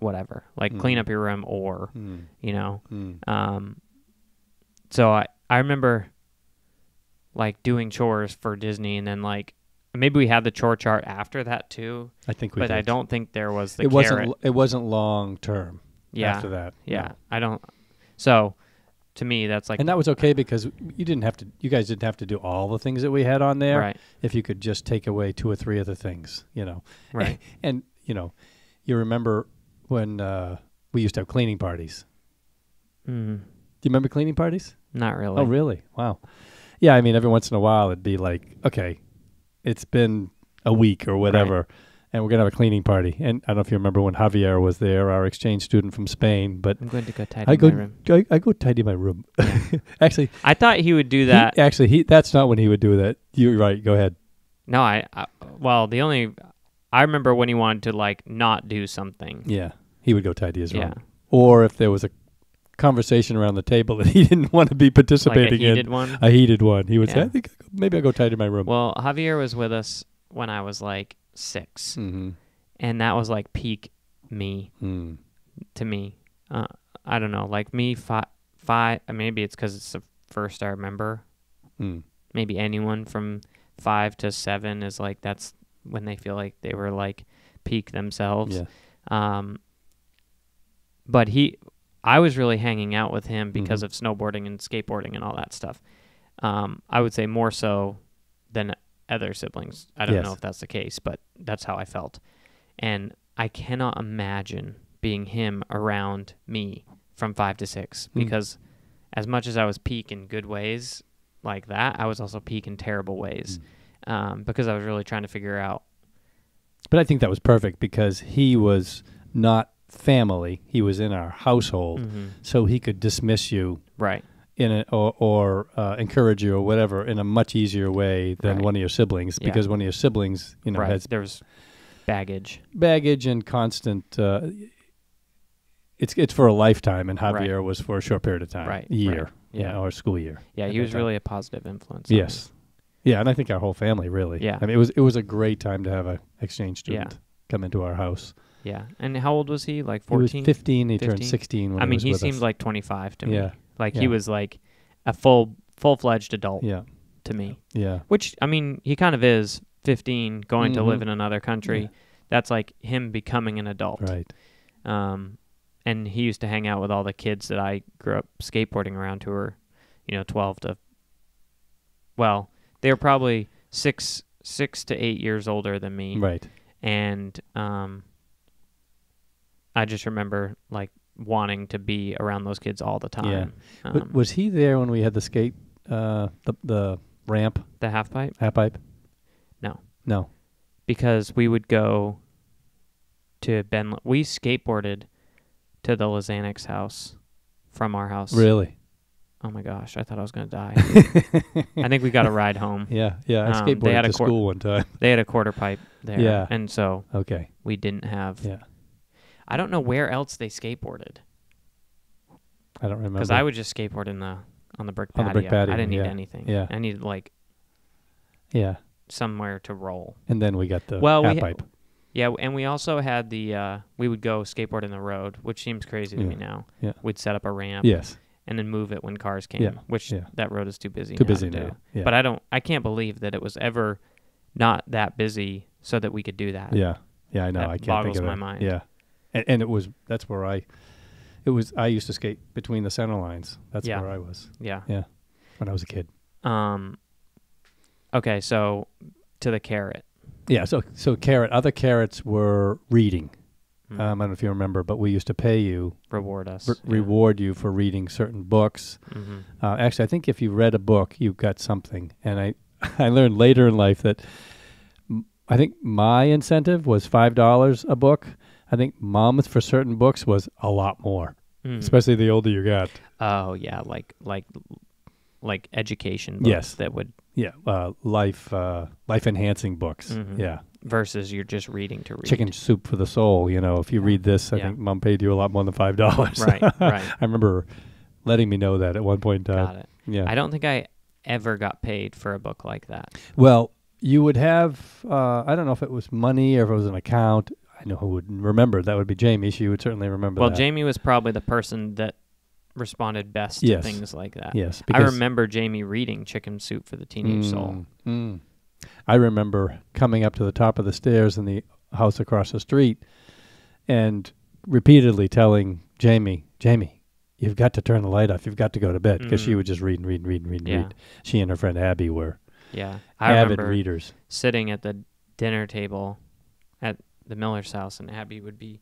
whatever, like clean up your room or, So I remember like doing chores for Disney, and then like maybe we had the chore chart after that too. I think we did. But I don't think there was the carrot. It wasn't long term after that. Yeah. No. I don't. So to me, that's like, and that was okay because you guys didn't have to do all the things that we had on there. Right. If you could just take away 2 or 3 other things, Right. And you remember when we used to have cleaning parties. Do you remember cleaning parties? Not really. Oh, really? Wow. Yeah, I mean, every once in a while it'd be like, okay, it's been a week or whatever, and we're going to have a cleaning party. And I don't know if you remember when Javier was there, our exchange student from Spain. But I'm going to go tidy my room. I go tidy my room. Yeah. Actually, I thought he would do that. That's not when he would do that. You're right. Go ahead. No, I remember when he wanted to like not do something. Yeah, he would go tidy his room. Or if there was a conversation around the table that he didn't want to be participating in. A heated one. He would say, I think maybe I'll go tidy my room. Well, Javier was with us when I was like 6. And that was like peak me to me. I don't know, like me, 5, maybe it's because it's the first I remember. Maybe anyone from 5 to 7 is like, that's when they feel like they were like peak themselves. Yeah. But I was really hanging out with him because of snowboarding and skateboarding and all that stuff. I would say more so than other siblings. I don't Yes. know if that's the case, but that's how I felt. And I cannot imagine being him around me from 5 to 6 because as much as I was peak in good ways like that, I was also peak in terrible ways because I was really trying to figure out. But I think that was perfect because he was not family. He was in our household, so he could dismiss you Right. in a, or encourage you or whatever in a much easier way than Right. one of your siblings, Yeah. because one of your siblings, you know, Right. has There was baggage. and constant. It's for a lifetime, and Javier Right. was for a short period of time, Right. year, Right. Yeah. or school year. Yeah, at he that was time. really a positive influence. On Yes. Yeah, and I think our whole family really. Yeah. I mean, it was a great time to have an exchange student come into our house. me. Yeah. And how old was he? Like He was 14? 15. He turned 15? 16 when I he mean, was he with seemed us. like 25 to me. Yeah. Like Yeah. he was like a full-fledged adult Yeah. to me. Yeah. Which, I mean, he kind of is 15 going to live in another country. Yeah. That's like him becoming an adult. Right. And he used to hang out with all the kids that I grew up skateboarding around who were, 12 to, well, they were probably 6 to 8 years older than me. Right. And I just remember like wanting to be around those kids all the time. But was he there when we had the skate, the ramp, The half pipe? half pipe? No. No. Because we would go to we skateboarded to the Lazanics house from our house. Really? Oh my gosh, I thought I was going to die. I think we got a ride home. Yeah. Yeah. I They skateboarded had to a school one time. They had a quarter pipe there. Yeah. And so Okay. we didn't have. Yeah. I don't know where else they skateboarded. I don't remember. Because I would just skateboard on the brick On patio. the brick patio, I didn't need yeah. anything. Yeah. I needed like Yeah. somewhere to roll. And then we got the Well, half pipe. Yeah, and we also had we would go skateboard in the road, which seems crazy to me now. Yeah. We'd set up a ramp Yes. and then move it when cars came, Yeah, which yeah. that road is too busy Too now busy to do. now. Yeah. But I can't believe that it was ever not that busy so that we could do that. Yeah. Yeah, I know. That I can't boggles think of my it. mind. Yeah. And that's where I used to skate between the center lines. That's Yeah. where I was. Yeah. Yeah. When I was a kid. Okay, so to the carrot. Yeah, so other carrots were reading. I don't know if you remember, but we used to pay you, Reward us. reward you for reading certain books. Mm-hmm. Actually, I think if you read a book, you got something. And I learned later in life that I think my incentive was $5 a book. I think Mom's for certain books was a lot more, especially the older you got. Oh yeah, like education books. Yes. That would. Yeah, life enhancing books. Mhm. Yeah. Versus you're just reading to read. Chicken soup for the soul. If you read this, I think Mom paid you a lot more than $5. Right, right. I remember letting me know that at one point in time. Got it. Yeah. I don't think I ever got paid for a book like that. Well, you would have, I don't know if it was money or if it was an account. I know who would remember. That would be Jamie. She would certainly remember Well, that. Jamie was probably the person that responded best to Yes. things like that. Yes. I remember Jamie reading Chicken Soup for the Teenage Soul. I remember coming up to the top of the stairs in the house across the street and repeatedly telling Jamie, you've got to turn the light off. You've got to go to bed, because she would just read and read and read and read and Yeah. read. She and her friend Abby were Yeah. I avid remember readers. sitting at the dinner table at the Miller's house, and Abby would be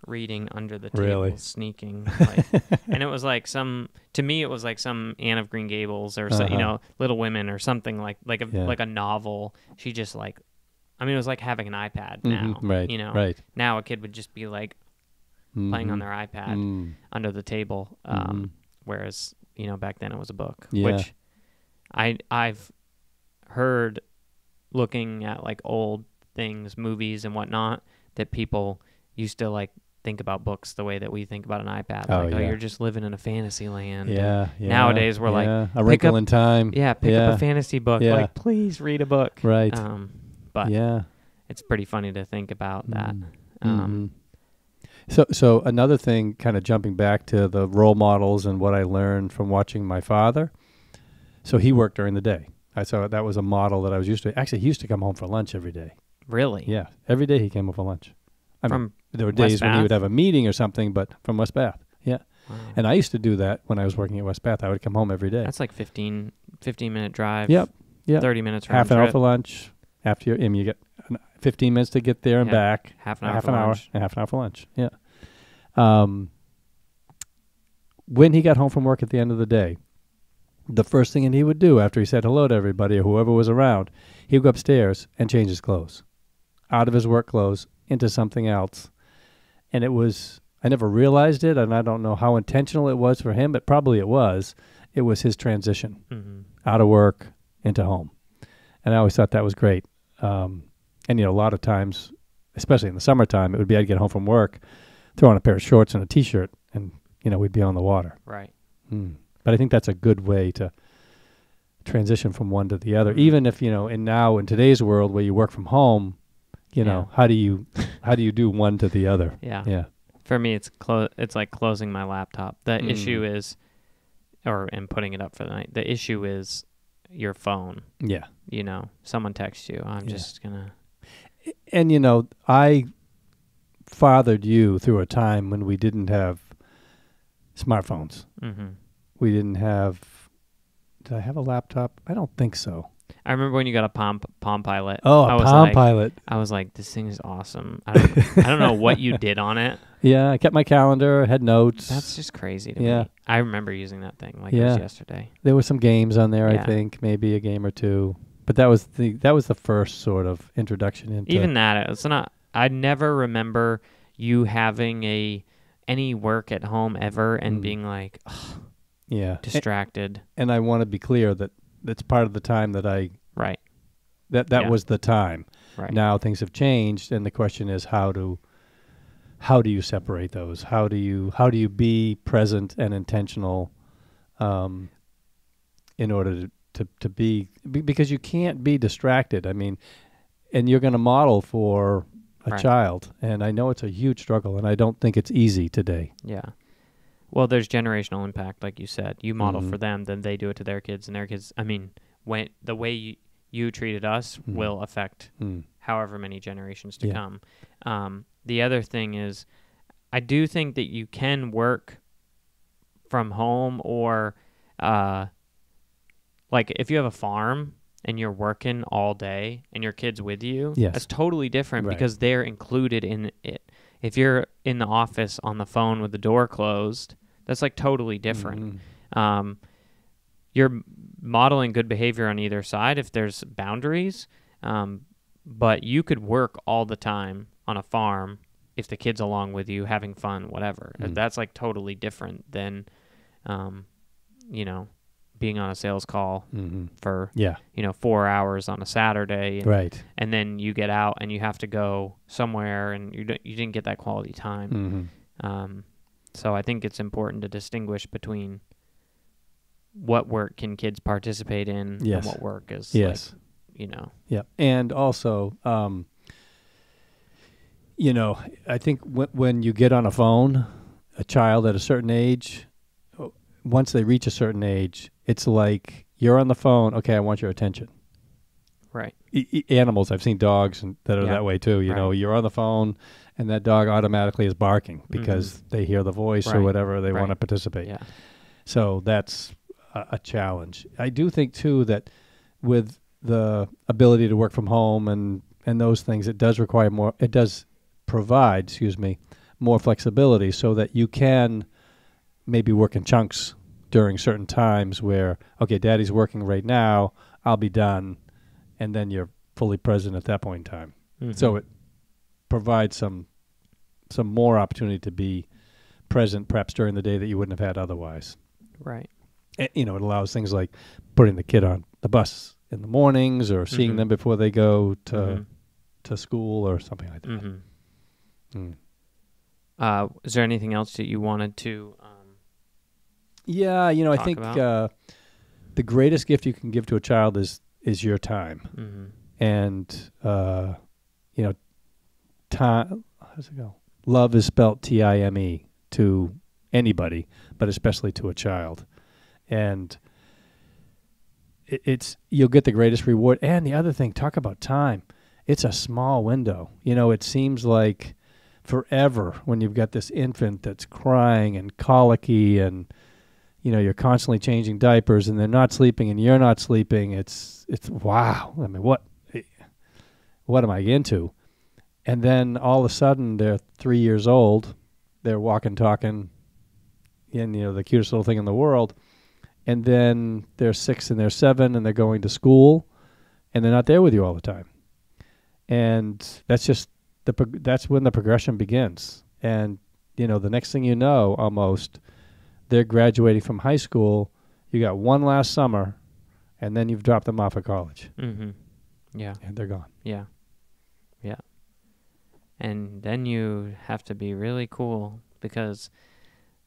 reading under the table, Really? sneaking. And it was like to me, it was like some Anne of Green Gables or Little Women or something like a novel. She just it was like having an iPad now. Right. Right. Now a kid would just be like playing on their iPad under the table. Whereas, back then it was a book, Yeah. which I've heard, looking at like old things, movies and whatnot, that people used to think about books the way that we think about an iPad. Oh, You're just living in a fantasy land. Yeah. Yeah. Nowadays we're A Wrinkle in Time. pick up a fantasy book. Yeah. Please read a book. Right. But yeah. it's pretty funny to think about that. So another thing, kind of jumping back to the role models and what I learned from watching my father. So he worked during the day. So that was a model that I was used to. Actually, he used to come home for lunch every day. Really? Yeah, every day he came home for lunch. There were days West when he Bath? would have a meeting or something, but from West Bath. Yeah. Wow. And I used to do that when I was working at West Bath. I would come home every day. That's like 15-minute drive. Yep. Yeah. 30 minutes round Half an hour trip. for lunch. After you get 15 minutes to get there and back. Half an hour for lunch. And half an hour for lunch. Yeah. When he got home from work at the end of the day, the first thing he would do after he said hello to everybody or whoever was around, he would go upstairs and change his clothes. Out of his work clothes into something else. And it was, I never realized it, and I don't know how intentional it was for him, but probably it was. It was his transition out of work into home. And I always thought that was great. And, you know, a lot of times, especially in the summertime, it would be I'd get home from work, throw on a pair of shorts and a T-shirt, and, you know, we'd be on the water. Right. But I think that's a good way to transition from one to the other. Even if, you know, in today's world where you work from home, you know, how do you do one to the other? Yeah. Yeah. For me, it's like closing my laptop. The issue is, and putting it up for the night. The issue is your phone. Yeah. You know, someone texts you. I'm just gonna. And you know, I fathered you through a time when we didn't have smartphones. We didn't have. Did I have a laptop? I don't think so. I remember when you got a Palm Pilot. Oh, a Palm Pilot. I was like, this thing is awesome. I don't know what you did on it. Yeah, I kept my calendar, had notes. That's just crazy to me. I remember using that thing like it was yesterday. There were some games on there, I think, maybe a game or two. But that was the first sort of introduction into. Even that, it's not. I never remember you having any work at home ever and being like, distracted. And I want to be clear that that's part of the time that I. Right. That was the time. Right. Now things have changed, and the question is how do you separate those? How do you be present and intentional, in order to be, because you can't be distracted. I mean, and you're going to model for a child, and I know it's a huge struggle, and I don't think it's easy today. Yeah. Well, there's generational impact, like you said. You model for them, then they do it to their kids, and their kids. I mean, when the way you treated us will affect however many generations to come. The other thing is, I do think that you can work from home, or like if you have a farm and you're working all day and your kid's with you, that's totally different because they're included in it. If you're in the office on the phone with the door closed, that's like totally different. You're modeling good behavior on either side if there's boundaries, but you could work all the time on a farm if the kid's along with you having fun, whatever. That's like totally different than, you know, being on a sales call for, 4 hours on a Saturday. And then you get out and you have to go somewhere and you didn't get that quality time. So I think it's important to distinguish between what work can kids participate in and what work is, like, you know. Yeah. And also, you know, I think when you get on a phone, a child at a certain age, once they reach a certain age, it's like you're on the phone. Okay, I want your attention. Right. Animals, I've seen dogs that are that way too. You know, you're on the phone, and that dog automatically is barking because they hear the voice or whatever. They want to participate. Yeah. So that's a challenge. I do think too that with the ability to work from home and those things, it does require more. It does provide, more flexibility so that you can maybe work in chunks during certain times where, okay, daddy's working right now, I'll be done, and then you're fully present at that point in time. So it provides some more opportunity to be present perhaps during the day that you wouldn't have had otherwise. Right. And, you know, it allows things like putting the kid on the bus in the mornings or seeing them before they go to school or something like that. Is there anything else that you wanted to Yeah, you know, I think the greatest gift you can give to a child is your time. And, you know, time, how does it go? Love is spelled Time to anybody, but especially to a child. And you'll get the greatest reward. And the other thing, talk about time. It's a small window. You know, it seems like forever when you've got this infant that's crying and colicky and, you're constantly changing diapers and they're not sleeping and you're not sleeping. It's wow. I mean, what am I into? And then all of a sudden they're 3 years old. They're walking, talking, and the cutest little thing in the world. And then they're 6 and they're 7 and they're going to school and they're not there with you all the time. And that's just that's when the progression begins. And the next thing you know, almost, they're graduating from high school. You got one last summer, and then you've dropped them off at college. Mm-hmm. Yeah. And they're gone. Yeah. Yeah. And then you have to be really cool because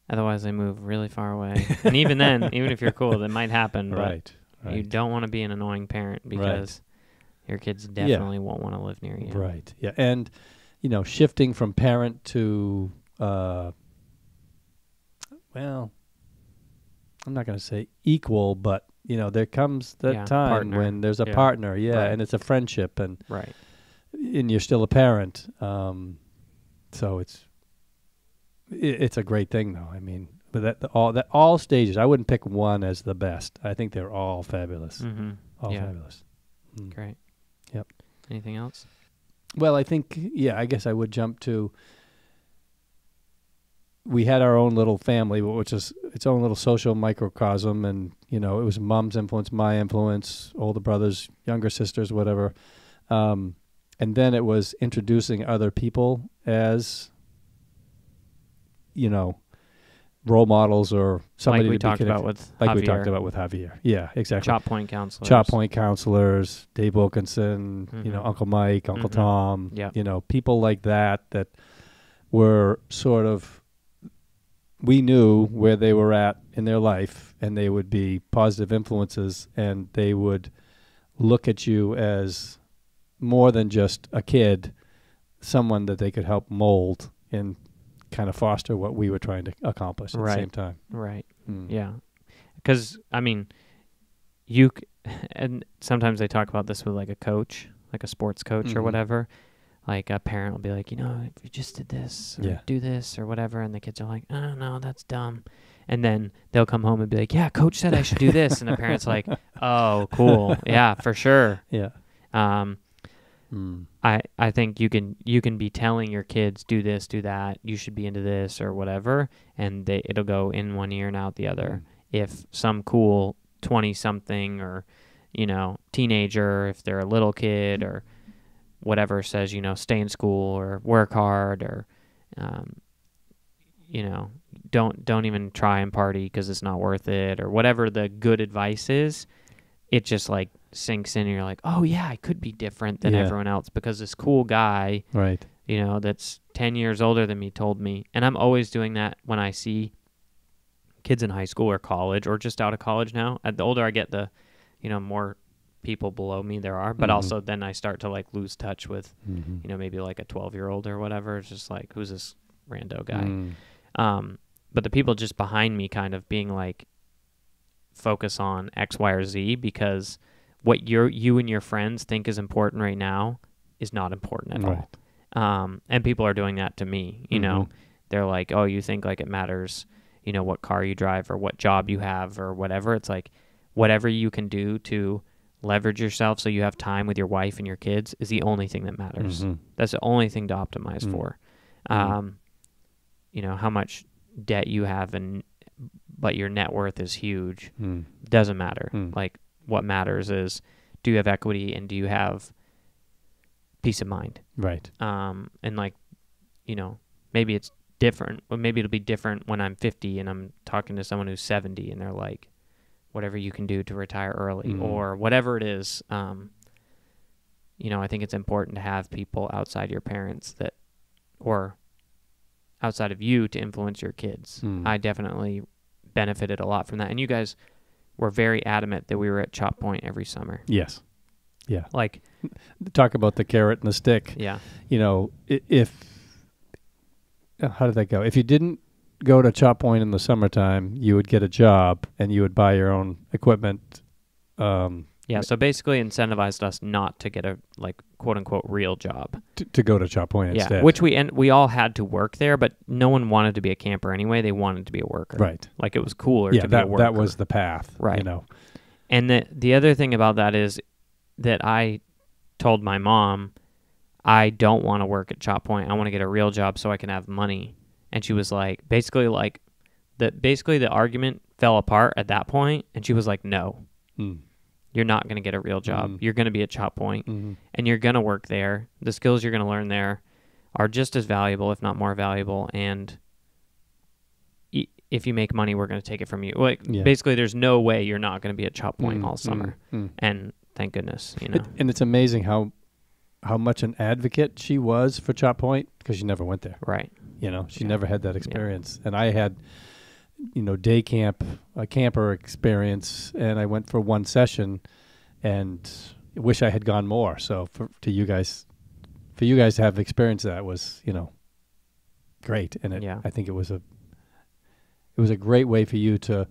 otherwise they move really far away. And even then, even if you're cool, that might happen. But Right. you don't want to be an annoying parent because your kids definitely won't want to live near you. Right. Yeah. And, shifting from parent to, well, I'm not going to say equal, but, there comes that time partner. when there's a partner. Yeah. Right. And it's a friendship and and you're still a parent. So it's a great thing though. I mean, but all stages, I wouldn't pick one as the best. I think they're all fabulous. Mm-hmm. All fabulous. Great. Yep. Anything else? Well, I think, I guess I would jump to, we had our own little family, which is its own little social microcosm. And, it was mom's influence, my influence, older brothers, younger sisters, whatever. And then it was introducing other people as, role models or somebody like we to be talked about with like Javier. we talked about with Javier. Yeah, exactly. Chop Point counselors. Chop Point counselors, Dave Wilkinson, Uncle Mike, Uncle Tom, people like that were sort of, we knew where they were at in their life and they would be positive influences and they would look at you as more than just a kid, someone that they could help mold and kind of foster what we were trying to accomplish at the same time. Right. Yeah. Because, I mean, and sometimes they talk about this with like a coach, like a sports coach or whatever. Like a parent will be like, if you just did this or do this or whatever. And the kids are like, oh, no, that's dumb. And then they'll come home and be like, yeah, coach said I should do this. And the parent's like, oh, cool. Yeah, for sure. Yeah. I think you can be telling your kids, do this, do that, you should be into this or whatever, and it'll go in one ear and out the other. If some cool 20-something or, teenager, if they're a little kid or whatever says, stay in school or work hard or, don't even try and party because it's not worth it or whatever the good advice is, it just like sinks in and you're like, oh yeah, I could be different than everyone else because this cool guy, right, that's 10 years older than me told me. And I'm always doing that when I see kids in high school or college or just out of college now. The older I get, the, more people below me there are, but also then I start to like lose touch with, maybe like a 12-year-old or whatever. It's just like, who's this rando guy? But the people just behind me kind of being like, focus on X, Y, or Z because what you and your friends think is important right now is not important at all. And people are doing that to me, they're like, oh, you think like it matters, what car you drive or what job you have or whatever. It's like whatever you can do to leverage yourself so you have time with your wife and your kids is the only thing that matters. That's the only thing to optimize for. How much debt you have but your net worth is huge. Doesn't matter. Like what matters is, do you have equity and do you have peace of mind? Right. And like, maybe it's different, or maybe it'll be different when I'm 50 and I'm talking to someone who's 70 and they're like, whatever you can do to retire early or whatever it is. I think it's important to have people outside your parents or outside of you to influence your kids. I definitely benefited a lot from that. And you guys were very adamant that we were at Chop Point every summer. Yes. Yeah. Like, talk about the carrot and the stick. Yeah. How did that go? If you didn't go to Chop Point in the summertime, you would get a job and you would buy your own equipment Yeah, so basically incentivized us not to get a, like, quote-unquote real job. To go to Chop Point Yeah, instead. which we all had to work there, but no one wanted to be a camper anyway. They wanted to be a worker. Right. Like, it was cooler Yeah, to be a worker. that was the path. Right. You know. And the other thing about that is that I told my mom, I don't want to work at Chop Point. I want to get a real job so I can have money. And she was like, basically the argument fell apart at that point, and she was like, no. You're not going to get a real job. You're going to be at Chop Point, and you're going to work there. The skills you're going to learn there are just as valuable, if not more valuable. And if you make money, we're going to take it from you. Like, basically, there's no way you're not going to be at Chop Point all summer. And thank goodness, you know. And it's amazing how much an advocate she was for Chop Point, because she never went there. Right. You know, she never had that experience. And I had, day camp, a camper experience, and I went for one session and wish I had gone more. So for you guys to have experienced that was, great. And I think it was a great way for you to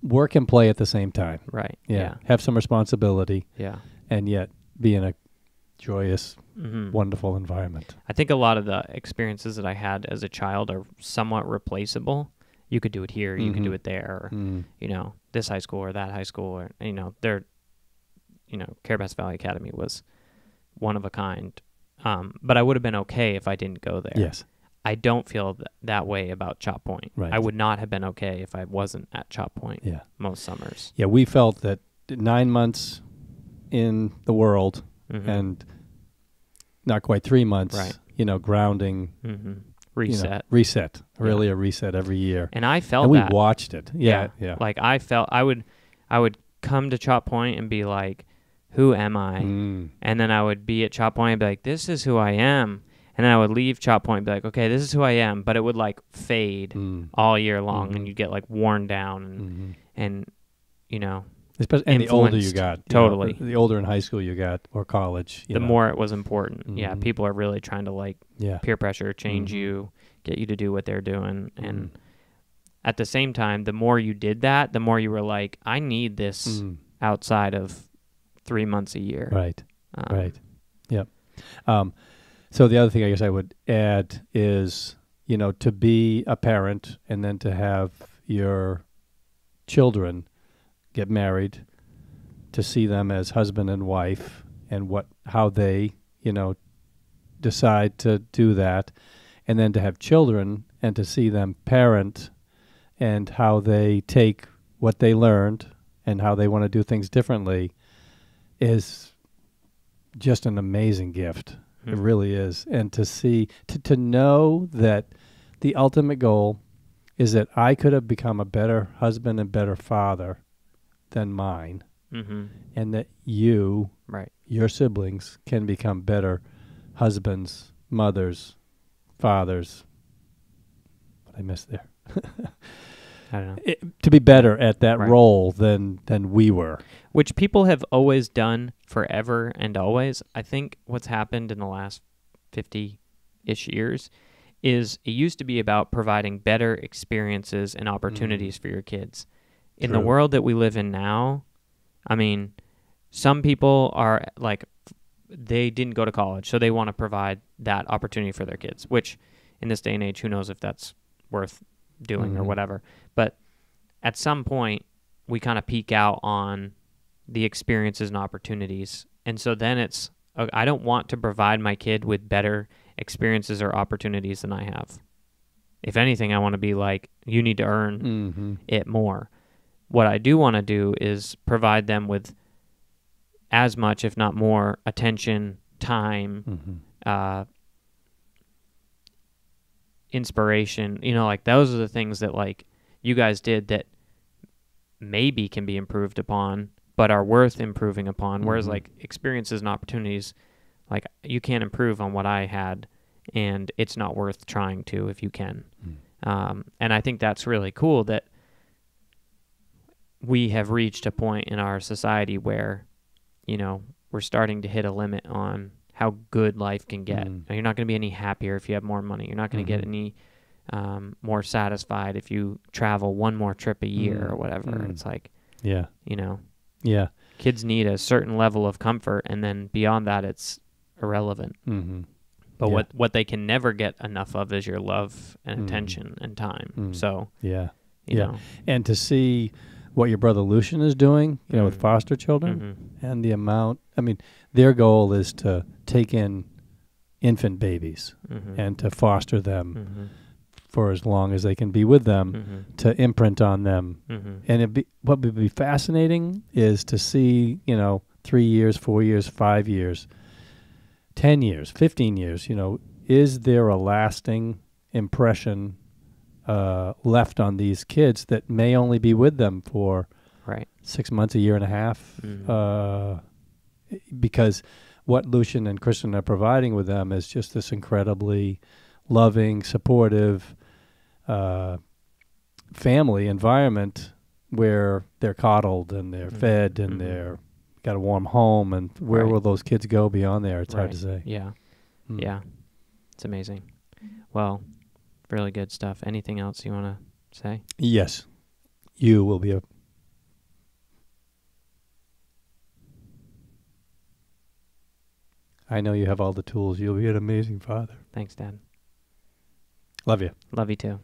work and play at the same time. Right. Yeah. Have some responsibility. Yeah. And yet be in a joyous, wonderful environment. I think a lot of the experiences that I had as a child are somewhat replaceable. You could do it here, you could do it there, or, this high school or that high school, or, Carabas Valley Academy was one of a kind. But I would have been okay if I didn't go there. Yes. I don't feel that way about Chop Point. Right. I would not have been okay if I wasn't at Chop Point most summers. Yeah, we felt that 9 months in the world and not quite 3 months, grounding. Reset. Really a reset every year. And I felt and we that. Watched it. Yeah. Like, I felt I would come to Chop Point and be like, who am I? And then I would be at Chop Point and be like, this is who I am. And then I would leave Chop Point and be like, okay, this is who I am. But it would, like, fade all year long, and you'd get, like, worn down and Especially, and the older you got. Totally. The older in high school you got, or college. The more it was important. Yeah, people are really trying to, like, peer pressure, change you, get you to do what they're doing. And at the same time, the more you did that, the more you were like, I need this outside of 3 months a year. Right. Right. Yep. So the other thing I guess I would add is, to be a parent and then to have your children get married, to see them as husband and wife, and how they, decide to do that, and then to have children and to see them parent and how they take what they learned and how they want to do things differently is just an amazing gift. It really is. And to know that the ultimate goal is that I could have become a better husband and better father than mine, and that you, your siblings, can become better husbands, mothers, fathers. What I missed there? I don't know. To be better at that role than we were. Which people have always done forever and always. I think what's happened in the last 50-ish years is it used to be about providing better experiences and opportunities for your kids. In the world that we live in now, I mean, some people are like, they didn't go to college, so they want to provide that opportunity for their kids, which in this day and age, who knows if that's worth doing or whatever. But at some point, we kind of peak out on the experiences and opportunities. And so then it's, I don't want to provide my kid with better experiences or opportunities than I have. If anything, I want to be like, you need to earn it more. What I do want to do is provide them with as much, if not more, attention, time, inspiration. Like, those are the things that, like, you guys did that maybe can be improved upon, but are worth improving upon. Whereas, like, experiences and opportunities, like, you can't improve on what I had, and it's not worth trying to if you can. And I think that's really cool that we have reached a point in our society where, we're starting to hit a limit on how good life can get. You're not going to be any happier if you have more money. You're not going to get any more satisfied if you travel one more trip a year or whatever. It's like, Yeah. Kids need a certain level of comfort, and then beyond that, it's irrelevant. Mm-hmm. But Yeah. what they can never get enough of is your love and Mm. attention and time. Mm. So, Yeah. you Yeah. know. And to see what your brother Lucian is doing, you know, with foster children, and the amount, I mean, their goal is to take in infant babies and to foster them for as long as they can be with them, to imprint on them. And what would be fascinating is to see, you know, 3 years, 4 years, 5 years, 10 years, 15 years, you know, is there a lasting impression left on these kids that may only be with them for 6 months, a year and a half, because what Lucian and Kristen are providing with them is just this incredibly loving, supportive family environment where they're coddled and they're fed and they're got a warm home. And where will those kids go beyond there? It's hard to say. Yeah. Yeah. It's amazing. Well, really good stuff. Anything else you want to say? Yes. You will be I know you have all the tools. You'll be an amazing father. Thanks, Dad. Love you. Love you too.